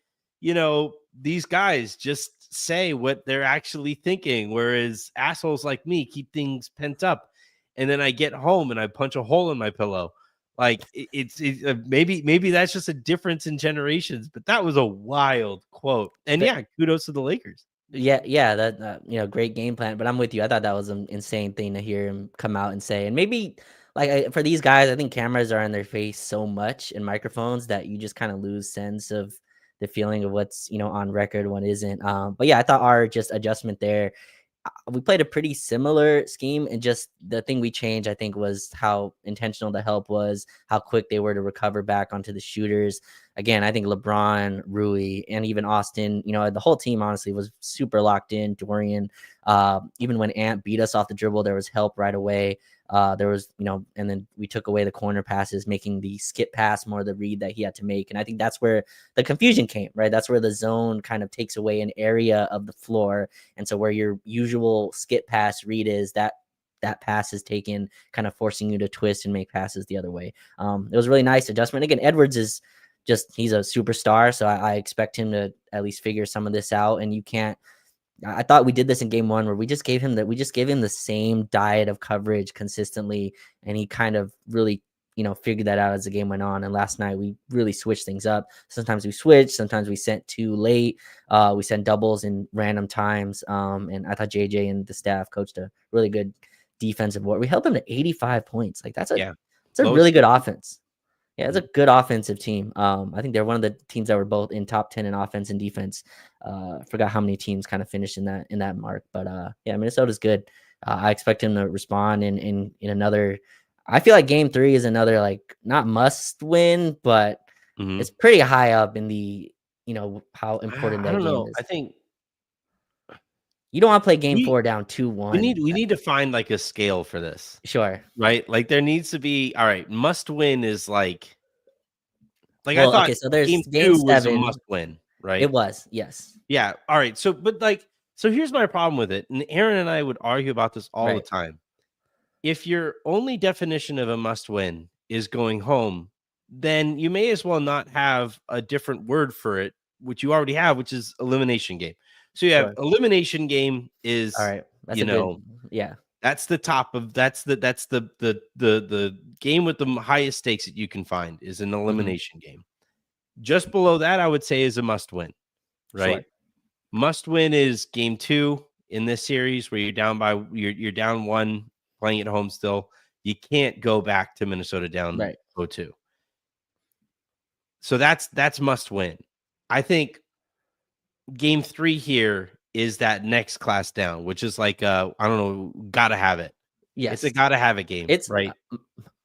these guys just say what they're actually thinking, whereas assholes like me keep things pent up, and then I get home and I punch a hole in my pillow. Like, it's maybe that's just a difference in generations, but that was a wild quote. And yeah, kudos to the Lakers. Yeah, that great game plan. But I'm with you. I thought that was an insane thing to hear him come out and say. And maybe like for these guys, I think cameras are in their face so much and microphones that you just kind of lose sense of the feeling of what's on record, what isn't. But yeah, I thought our just adjustment there. We played a pretty similar scheme, and just the thing we changed, I think, was how intentional the help was, how quick they were to recover back onto the shooters. Again, I think LeBron, Rui, and even Austin, the whole team honestly was super locked in. Dorian, even when Ant beat us off the dribble, there was help right away. There was, and then we took away the corner passes, making the skip pass more the read that he had to make. And I think that's where the confusion came, right? That's where the zone kind of takes away an area of the floor. And so where your usual skip pass read is, that pass is taken, kind of forcing you to twist and make passes the other way. It was a really nice adjustment. Again, Edwards is he's a superstar. So I expect him to at least figure some of this out. And I thought we did this in game 1 where we just gave him the same diet of coverage consistently. And he kind of really, figured that out as the game went on. And last night we really switched things up. Sometimes we switched, sometimes we sent too late. We sent doubles in random times. And I thought JJ and the staff coached a really good defensive work. We held them to 85 points. Like that's a really good offense. Yeah, it's a good offensive team. I think they're one of the teams that were both in top 10 in offense and defense. Forgot how many teams kind of finished in that mark, but yeah, Minnesota's good. I expect him to respond in another. I feel like game 3 is another, like, not must win, but it's pretty high up in the how important that game is. I think you don't want to play game 4 down 2-1. We need to find like a scale for this. Sure. Right? Like there needs to be, all right, must win is like I thought, okay, so there's game 2 was a must win, right? It was, yes. Yeah. All right. So here's my problem with it. And Aaron and I would argue about this all the time. if your only definition of a must win is going home, then you may as well not have a different word for it, which you already have, which is elimination game. So you have Sure. elimination game All is, right. That's you a good. know, Yeah. that's the top of that's the game with the highest stakes that you can find is an Hmm. elimination game. Just below that, I would say is a must win, right? Sure. Must win is game 2 in this series where you're down 1 playing at home still. You can't go back to Minnesota down Right. 0-2. So that's must win. I think game 3 here is that next class down, which is like I don't know, gotta have it. It's a Yes. gotta have it game, It's right?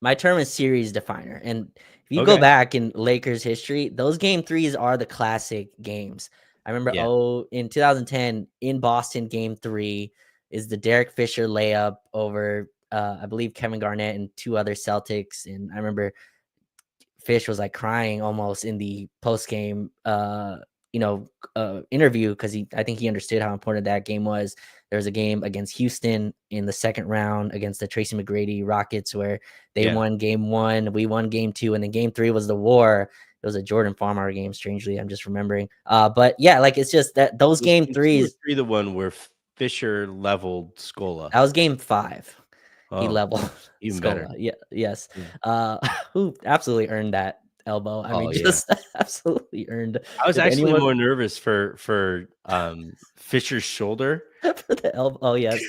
my term is series definer. And if you go Okay. back in Lakers history, those game threes are the classic games. I remember Yeah. in 2010 in Boston, game three is the Derek Fisher layup over I believe Kevin Garnett and two other Celtics. And I remember Fish was like crying almost in the post game interview because I think he understood how important that game was. There was a game against Houston in the second round against the Tracy McGrady Rockets where they Yeah. won game one, we won game two, and then game three was the war. It was a Jordan Farmar game, strangely. I'm just remembering. But yeah, like it's just that those Was game game 2 or threes, 3 the one where Fisher leveled Scola? that was game five. He Oh, leveled even better. Scola. Yeah, yes. Mm. Uh, who absolutely earned that elbow. I Oh, mean, yeah. just absolutely earned. I was If actually anyone more nervous for Fisher's shoulder for the elbow, oh yes,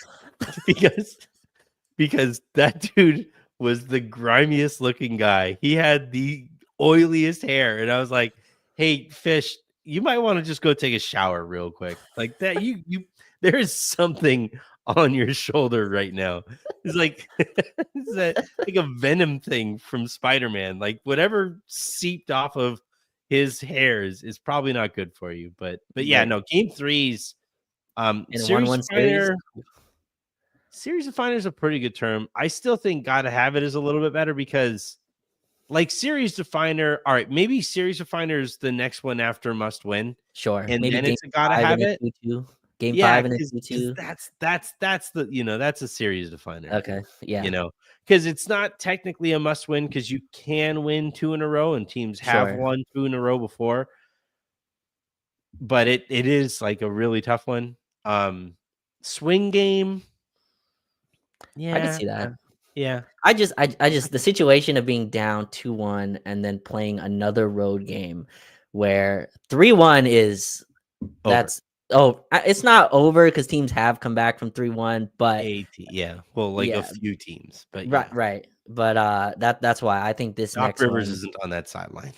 because that dude was the grimiest looking guy. He had the oiliest hair, and I was like, "Hey, Fish, you might want to just go take a shower real quick. Like that, you there is something on your shoulder right now. It's like it's like a venom thing from Spider-Man. Like whatever seeped off of his hairs is probably not good for you. But yeah, right. no, game threes, In a series 1-1 series, definer. Series definer is a pretty good term. I still think gotta have it is a little bit better because like series definer, all right, maybe series definer is the next one after must win, sure. and Maybe then game it's a gotta five have and a it. 2-2. Game Yeah, five and a because 2-2. that's the that's a series definer, Okay, yeah, because it's not technically a must win because you can win 2 in a row and teams have sure. won 2 in a row before, but it is like a really tough one. Swing game, I can yeah, see that. yeah, I just the situation of being down 2-1 and then playing another road game where 3-1 is over. that's it's not over because teams have come back from 3-1, but Yeah, well, like a yeah, few teams, but right, yeah. right. But that's why I think this Doc next Rivers one isn't on that sideline.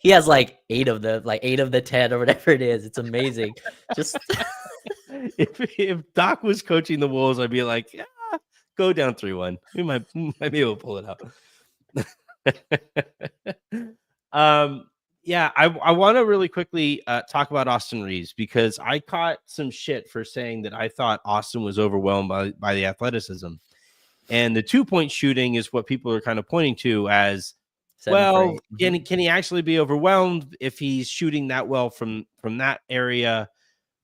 he has like eight of the 10 or whatever it is. It's amazing. Just If Doc was coaching the Wolves, I'd be like, "Yeah, go down 3-1. We might be able to pull it out." Yeah, I wanna really quickly, talk about Austin Reaves because I caught some shit for saying that I thought Austin was overwhelmed by the athleticism, and the two-point shooting is what people are kind of pointing to as, 7 for well, 8. can he actually be overwhelmed if he's shooting that well from that area?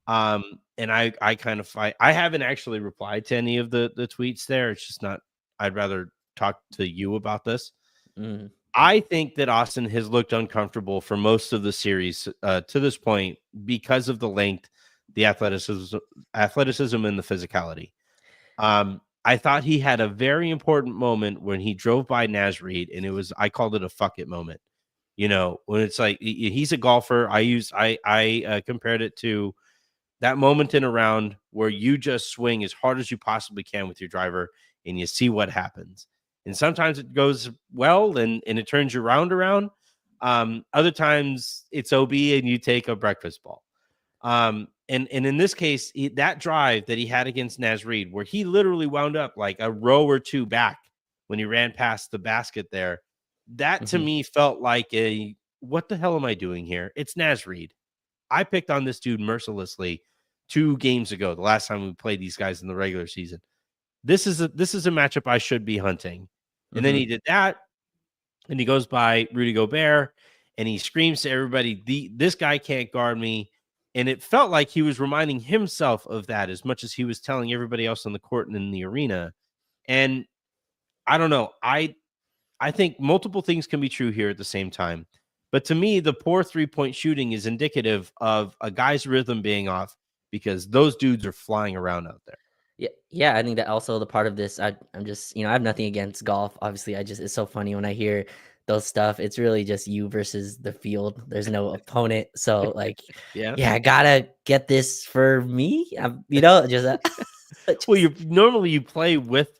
And I kind of fight. I haven't actually replied to any of the tweets there. It's just not. I'd rather talk to you about this. Mhm. I think that Austin has looked uncomfortable for most of the series to this point because of the length, the athleticism, and the physicality. I thought he had a very important moment when he drove by Naz Reid, and I called it a fuck it moment. When it's like he's a golfer. I compared it to that moment in a round where you just swing as hard as you possibly can with your driver and you see what happens. And sometimes it goes well and it turns your round around. Other times it's OB and you take a breakfast ball. And in this case, that drive that he had against Naz Reid, where he literally wound up like a row or two back when he ran past the basket there, that to Mhm. me felt like what the hell am I doing here? It's Naz Reid. I picked on this dude mercilessly 2 games ago, the last time we played these guys in the regular season. This is a matchup I should be hunting. And then he Mhm. did that, and he goes by Rudy Gobert, and he screams to everybody, "This guy can't guard me." And it felt like he was reminding himself of that as much as he was telling everybody else on the court and in the arena. And I don't know. I think multiple things can be true here at the same time. But to me, the poor 3-point shooting is indicative of a guy's rhythm being off because those dudes are flying around out there. Yeah, I think that also the part of this, I'm just, I have nothing against golf. Obviously, it's so funny when I hear those stuff. It's really just you versus the field. There's no opponent. So like, Yeah. yeah, I gotta get this for me. Just, Well, just you play with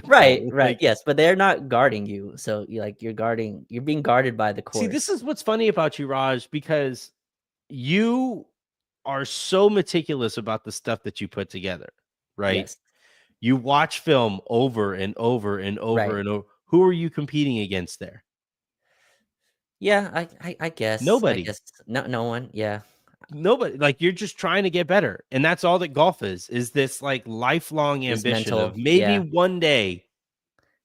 right, people. right. Like, Yes, but they're not guarding you. So you're being guarded by the see, this course. is what's funny about you, Raj, because you are so meticulous about the stuff that you put together, right? Yes. You watch film over and over and over Right. and over. Who are you competing against there? Yeah, I guess. I Nobody. guess no one. Yeah. Nobody. Like, you're just trying to get better. And that's all that golf is this like lifelong This ambition of mental. maybe Yeah. one day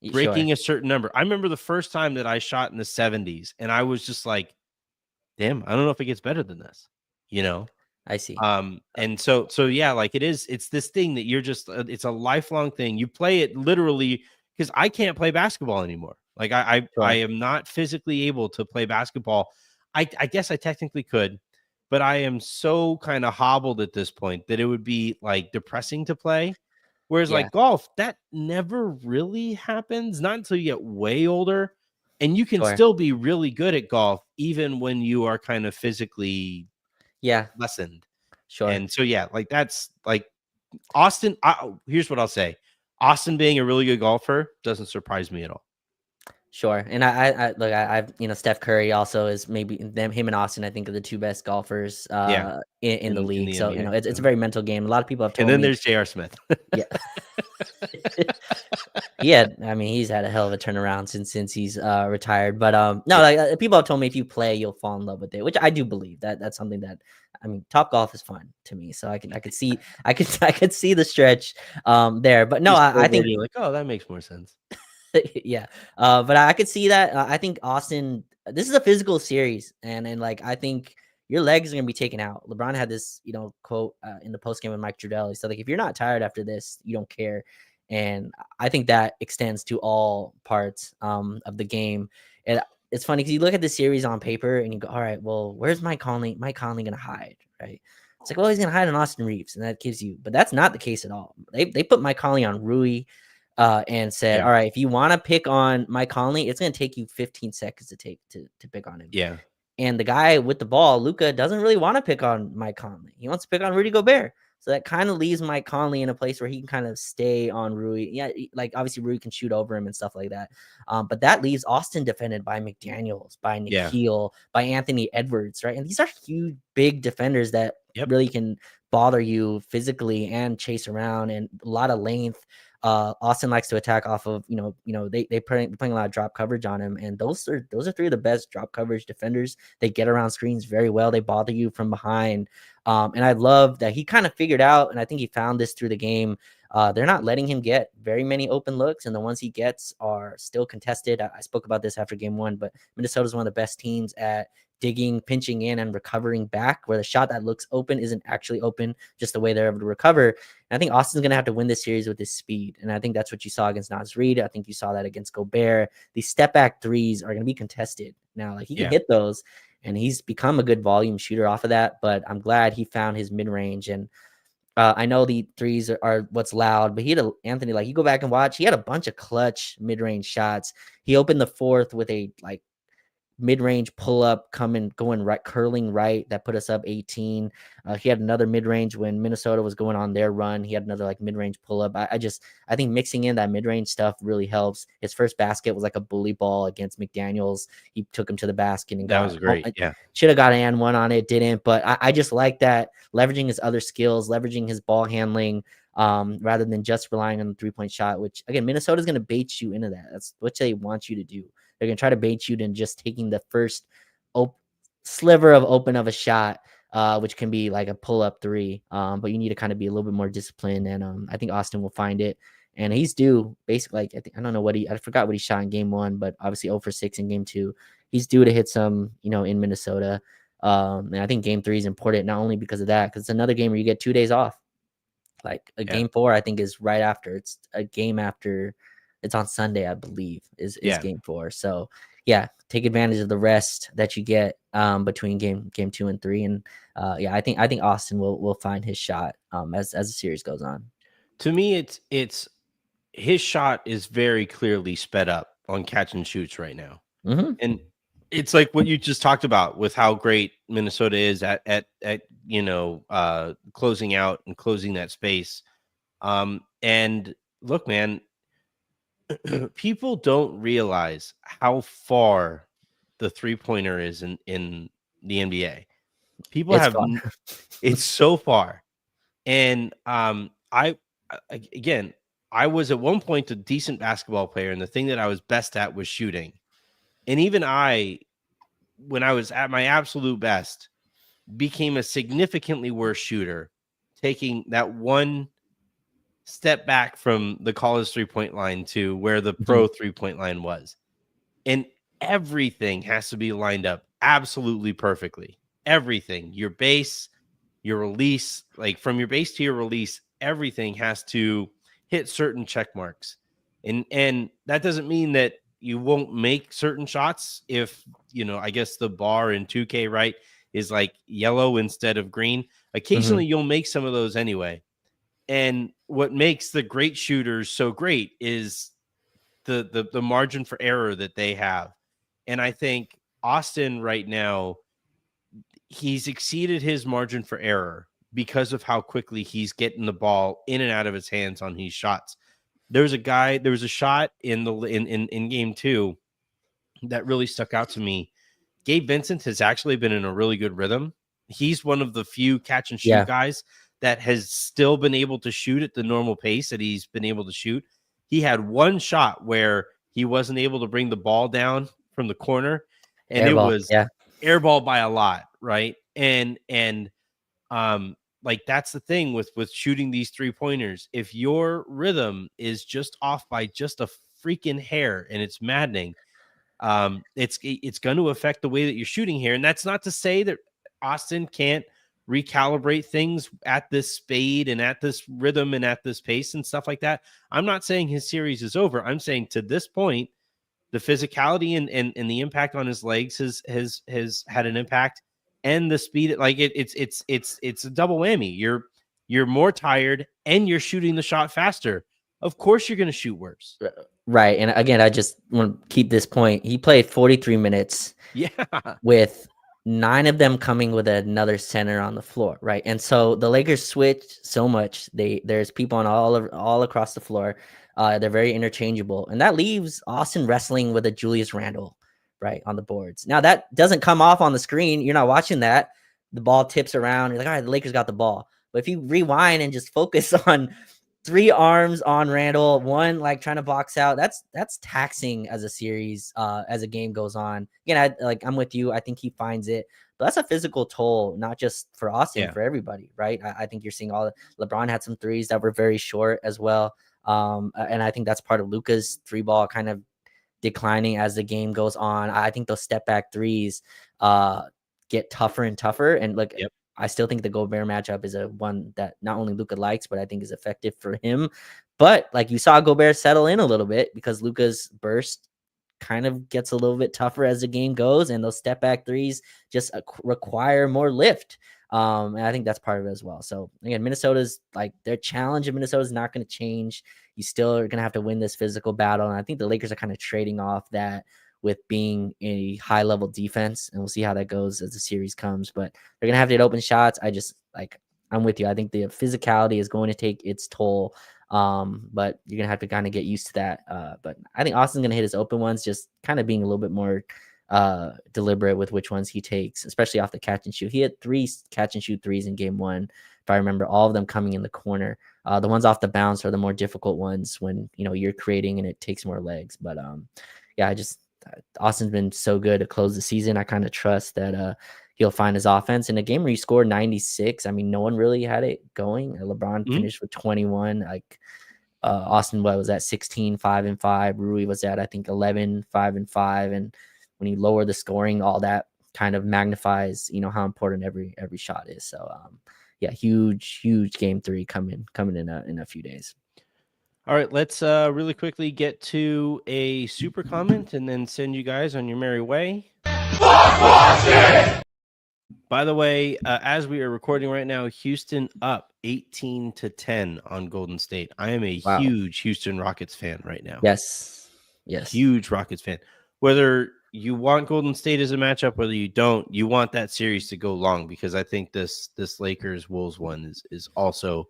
Sure. breaking a certain number. I remember the first time that I shot in the 70s, and I was just like, damn, I don't know if it gets better than this, you know? I see. And so yeah, like it's this thing that you're just it's a lifelong thing. You play it literally because I can't play basketball anymore. Like I Sure. am not physically able to play basketball. I guess I technically could, but I am so kind of hobbled at this point that it would be like depressing to play. Whereas Yeah. like golf, that never really happens, not until you get way older. And you can Sure. still be really good at golf even when you are kind of physically Yeah. lessened. Sure. And so, yeah, like that's like Austin. Here's what I'll say: Austin being a really good golfer doesn't surprise me at all. Sure. And I look, I've, Steph Curry also is maybe him and Austin, I think are the two best golfers Yeah, in the in league. the So, NBA. it's a very mental game. A lot of people have And told then me, there's J.R. Smith. yeah. I mean, he's had a hell of a turnaround since he's retired. But no, Yeah, like people have told me if you play, you'll fall in love with it, which I do believe that's something that I mean, top golf is fun to me. So I could see I could see the stretch there. But no, you I scoreboard, think you're like, oh, that makes more sense. yeah. But I could see that. I think Austin. This is a physical series, and like I think your legs are gonna be taken out. LeBron had this, quote in the post game with Mike Trudell. He said, like, if you're not tired after this, you don't care. And I think that extends to all parts of the game. And it's funny because you look at the series on paper and you go, all right, well, where's Mike Conley? Mike Conley gonna hide, right? It's like, well, he's gonna hide on Austin Reaves, and that gives you, but that's not the case at all. They put Mike Conley on Rui and said, Yeah, all right, if you want to pick on Mike Conley, it's going to take you 15 seconds to pick on him. yeah, And the guy with the ball, Luka, doesn't really want to pick on Mike Conley. He wants to pick on Rudy Gobert. So that kind of leaves Mike Conley in a place where he can kind of stay on Rui. Yeah, like obviously Rui can shoot over him and stuff like that. But that leaves Austin defended by McDaniels, by yeah. Nikhil, by Anthony Edwards, right? And these are huge, big defenders that Yep. really can bother you physically and chase around and a lot of length. Austin likes to attack off of they playing a lot of drop coverage on him, and those are three of the best drop coverage defenders. They get around screens very well. They bother you from behind, and I love that he kind of figured out, and I think he found this through the game. They're not letting him get very many open looks, and the ones he gets are still contested. I spoke about this after game one, but Minnesota is one of the best teams at digging, pinching in, and recovering back, where the shot that looks open isn't actually open, just the way they're able to recover. And I think Austin's going to have to win this series with his speed. And I think that's what you saw against Naz Reid. I think you saw that against Gobert. These step back threes are going to be contested. Now, like he can hit those, and he's become a good volume shooter off of that. But I'm glad he found his mid range. And I know the threes are what's loud, but Anthony, like you go back and watch, he had a bunch of clutch mid range shots. He opened the fourth with a mid-range pull-up going right, curling right, that put us up 18. He had another mid-range when Minnesota was going on their run. He had another mid-range pull-up. I think mixing in that mid-range stuff really helps. His first basket was like a bully ball against McDaniels. He took him to the basket and That was great. Yeah. should have got an one on it, didn't. But I just like that, leveraging his other skills, leveraging his ball handling, rather than just relying on the three-point shot, which again, Minnesota's going to bait you into that. That's what they want you to do. They're going to try to bait you to just taking the first sliver of open of a shot, which can be like a pull-up three. But you need to kind of be a little bit more disciplined. And I think Austin will find it. And he's due basically, I don't know I forgot what he shot in game one, but obviously 0 for 6 in game two. He's due to hit some, in Minnesota. And I think game 3 is important, not only because of that, because it's another game where you get 2 days off. Like a Yeah. game 4, I think is right after. It's a game after. It's on Sunday, I believe, is Yeah. game 4. So yeah, take advantage of the rest that you get between game 2 and 3. And yeah, I think Austin will find his shot as the series goes on. To me, it's his shot is very clearly sped up on catch and shoots right now. Mm-hmm. And it's like what you just talked about with how great Minnesota is at closing out and closing that space. And look, man, people don't realize how far the 3-pointer is in the NBA. People It's have fun. it's so far. And again, I was at one point a decent basketball player, and the thing that I was best at was shooting. And even when I was at my absolute best, became a significantly worse shooter, taking that one step back from the college 3-point line to where the Mhm. pro 3-point line was. And everything has to be lined up absolutely perfectly. Everything, your base, your release, like from your base to your release, everything has to hit certain check marks. And that doesn't mean that you won't make certain shots if, I guess the bar in 2K, right, is like yellow instead of green. Mhm. Occasionally you'll make some of those anyway. And what makes the great shooters so great is the margin for error that they have. And I think Austin right now, he's exceeded his margin for error because of how quickly he's getting the ball in and out of his hands on these shots. There was a shot in game 2 that really stuck out to me. Gabe Vincent has actually been in a really good rhythm. He's one of the few catch and shoot Yeah. guys that has still been able to shoot at the normal pace that he's been able to shoot. He had one shot where he wasn't able to bring the ball down from the corner, and it Airball. was Yeah. airball by a lot, right? And like that's the thing with shooting these 3-pointers. If your rhythm is just off by just a freaking hair, and it's maddening, it's going to affect the way that you're shooting here. And that's not to say that Austin can't recalibrate things at this speed and at this rhythm and at this pace and stuff like that. I'm not saying his series is over. I'm saying to this point, the physicality and the impact on his legs has had an impact, and the speed, like it's a double whammy. You're more tired and you're shooting the shot faster. Of course you're going to shoot worse. Right. And again, I just want to keep this point. He played 43 minutes Yeah. with 9 of them coming with another center on the floor, right? And so the Lakers switched so much. There's people on all across the floor. They're very interchangeable, and that leaves Austin wrestling with a Julius Randle, right, on the boards. Now that doesn't come off on the screen. You're not watching that. The ball tips around. You're like, all right, the Lakers got the ball. But if you rewind and just focus on 3 arms on Randall, 1 like trying to box out. That's taxing as a series, as a game goes on. Again, I'm with you. I think he finds it, but that's a physical toll, not just for Austin, Yeah. for everybody, right? I think you're seeing LeBron had some threes that were very short as well. And I think that's part of Luka's 3-ball kind of declining as the game goes on. I think those step back threes get tougher and tougher. And look, Yep. I still think the Gobert matchup is a one that not only Luka likes, but I think is effective for him. But like you saw Gobert settle in a little bit because Luka's burst kind of gets a little bit tougher as the game goes, and those step back threes just require more lift. And I think that's part of it as well. So again, Minnesota's like their challenge in Minnesota is not going to change. You still are going to have to win this physical battle. And I think the Lakers are kind of trading off that with being a high level defense. And we'll see how that goes as the series comes. But they're going to have to hit open shots. I'm with you. I think the physicality is going to take its toll. But you're going to have to kind of get used to that. But I think Austin's going to hit his open ones, just kind of being a little bit more deliberate with which ones he takes, especially off the catch and shoot. He had 3 catch and shoot threes in game 1. If I remember, all of them coming in the corner. The ones off the bounce are the more difficult ones when, you're creating and it takes more legs. But yeah, Austin's been so good to close the season. I kind of trust that he'll find his offense. In a game where he scored 96, I mean, no one really had it going. LeBron finished with 21. Like Austin was at 16, 5-5. Rui was at, I think, 11, 5-5. And when you lower the scoring, all that kind of magnifies, how important every shot is. So yeah, huge game 3 coming in a few days. All right, let's really quickly get to a super comment and then send you guys on your merry way. By the way, as we are recording right now, Houston up 18-10 on Golden State. I am a huge Houston Rockets fan right now. Yes. Huge Rockets fan. Whether you want Golden State as a matchup, whether you don't, you want that series to go long, because I think this Lakers Wolves one is also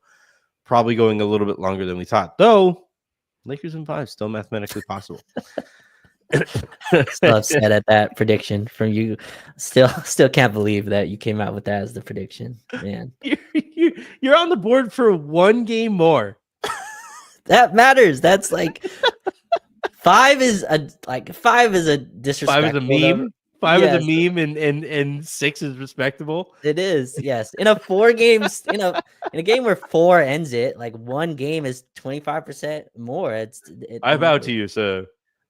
probably going a little bit longer than we thought. Though Lakers in 5 still mathematically possible. Still upset at that prediction from you. Still can't believe that you came out with that as the prediction, man. You're on the board for 1 game more. That matters. That's like 5 is a disrespectful. 5 is a meme. 5 is a meme, and 6 is respectable. It is, yes. In a 4 games, in a game where 4 ends it, like 1 game is 25% more. I bow to you, sir.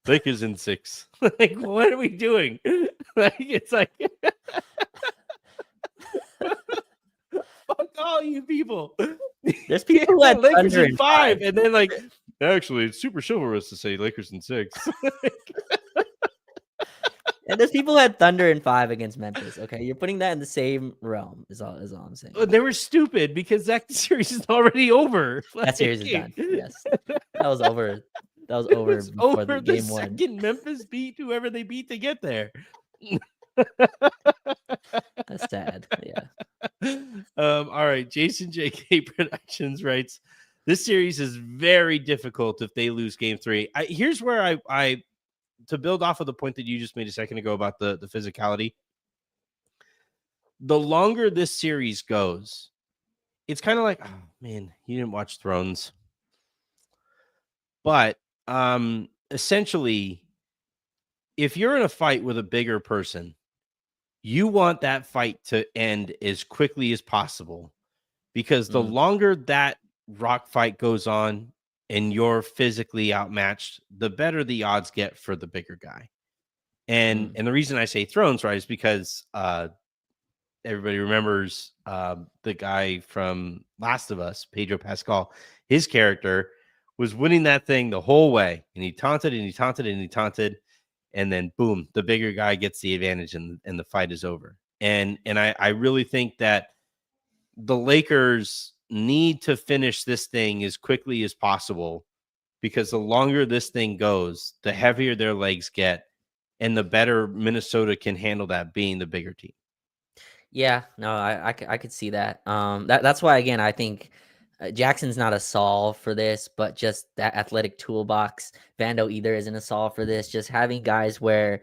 Lakers in 6. Like, what are we doing? Like, it's like, fuck all you people. There's people who had Lakers in 5, and then like, actually, it's super chivalrous to say Lakers in 6. And there's people who had Thunder in 5 against Memphis. Okay, you're putting that in the same realm. Is all I'm saying. They were stupid because that series is already over. That series is done. Yes, that was over. That was over before the game 1. Second Memphis beat whoever they beat to get there. That's sad. Yeah. All right. Jason JK Productions writes, this series is very difficult if they lose game 3. Here's where I to build off of the point that you just made a second ago about the physicality. The longer this series goes, it's kind of like, oh man, you didn't watch Thrones. But essentially, if you're in a fight with a bigger person, you want that fight to end as quickly as possible, because the longer that rock fight goes on and you're physically outmatched, the better the odds get for the bigger guy. And the reason I say Thrones, right, is because everybody remembers the guy from Last of Us, Pedro Pascal. His character was winning that thing the whole way, and he taunted and he taunted and he taunted, and then boom, the bigger guy gets the advantage, and the fight is over. And I really think that the Lakers need to finish this thing as quickly as possible, because the longer this thing goes, the heavier their legs get, and the better Minnesota can handle that, being the bigger team. Yeah, no, I could see that. That's why, again, I think Jackson's not a solve for this, but just that athletic toolbox. Vando either isn't a solve for this. Just having guys where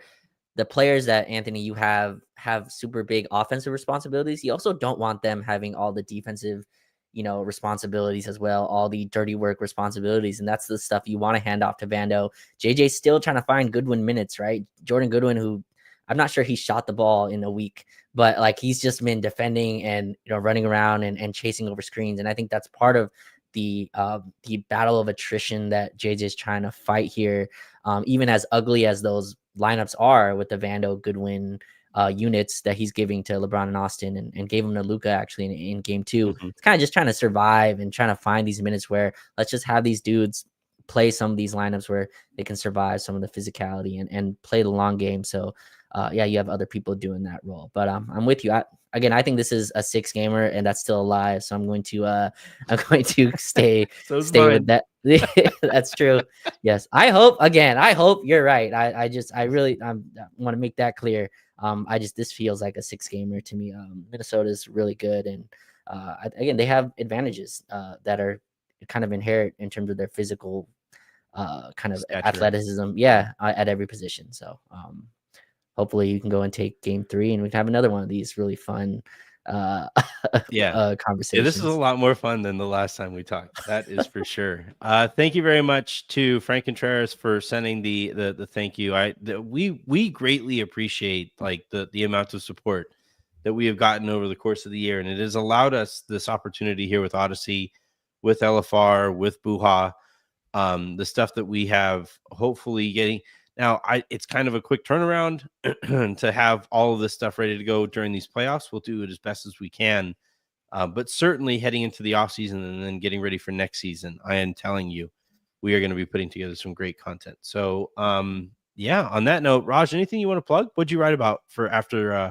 the players that, Anthony, you have super big offensive responsibilities. You also don't want them having all the defensive, responsibilities as well, all the dirty work responsibilities. And that's the stuff you want to hand off to Vando. JJ's still trying to find Goodwin minutes, right? Jordan Goodwin, who I'm not sure he shot the ball in a week, but like he's just been defending and running around and chasing over screens. And I think that's part of the battle of attrition that JJ's trying to fight here. Even as ugly as those lineups are with the Vando Goodwin units that he's giving to LeBron and Austin, and gave them to Luka actually in game 2. It's kind of just trying to survive and trying to find these minutes where let's just have these dudes play some of these lineups where they can survive some of the physicality and play the long game. So yeah, you have other people doing that role, but I'm with you. I think this is a 6 gamer, and that's still alive. So I'm going to stay with that. That's true. Yes. I hope you're right. I really want to make that clear. This feels like a 6 gamer to me. Minnesota's really good. And again, they have advantages that are kind of inherent in terms of their physical kind of athleticism. Yeah. At every position. So, hopefully you can go and take game 3 and we can have another one of these really fun conversations. Yeah, this is a lot more fun than the last time we talked. That is for sure. Thank you very much to Frank Contreras for sending the thank you. We greatly appreciate like the amount of support that we have gotten over the course of the year, and it has allowed us this opportunity here with Odyssey, with LFR, with Buha, the stuff that we have hopefully getting. Now, it's kind of a quick turnaround to have all of this stuff ready to go during these playoffs. We'll do it as best as we can. But certainly heading into the offseason and then getting ready for next season, I am telling you, we are going to be putting together some great content. So, yeah, on that note, Raj, anything you want to plug? What'd you write about for after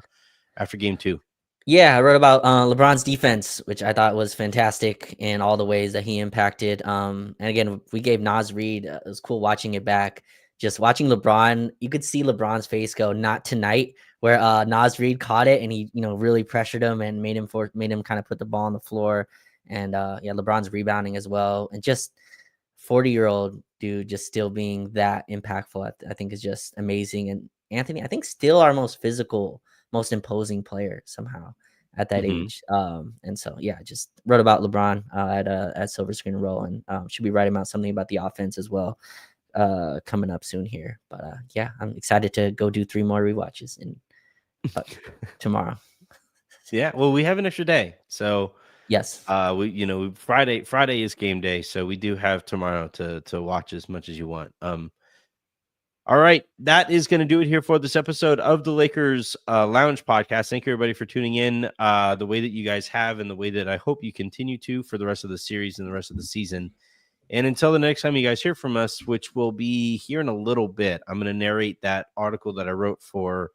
game 2? Yeah, I wrote about LeBron's defense, which I thought was fantastic in all the ways that he impacted. And again, we gave Naz Reid. It was cool watching it back. Just watching LeBron, you could see LeBron's face go, "Not tonight." Where Naz Reid caught it and he, really pressured him and made him kind of put the ball on the floor. And yeah, LeBron's rebounding as well, and just 40-year-old dude just still being that impactful. I think is just amazing. And Anthony, I think still our most physical, most imposing player somehow at that age. And so yeah, just wrote about LeBron at Silver Screen Roll, and should be writing about something about the offense as well coming up soon here. But yeah, I'm excited to go do 3 more rewatches tomorrow. Yeah, well, we have an extra day, so yes, Friday is game day, so we do have tomorrow to watch as much as you want. All right, that is going to do it here for this episode of the Lakers Lounge Podcast. Thank you, everybody, for tuning in the way that you guys have and the way that I hope you continue to for the rest of the series and the rest of the season. And until the next time you guys hear from us, which will be here in a little bit, I'm going to narrate that article that I wrote for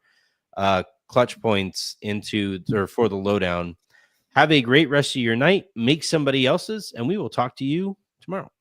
Clutch Points for the Lowdown. Have a great rest of your night. Make somebody else's, and we will talk to you tomorrow.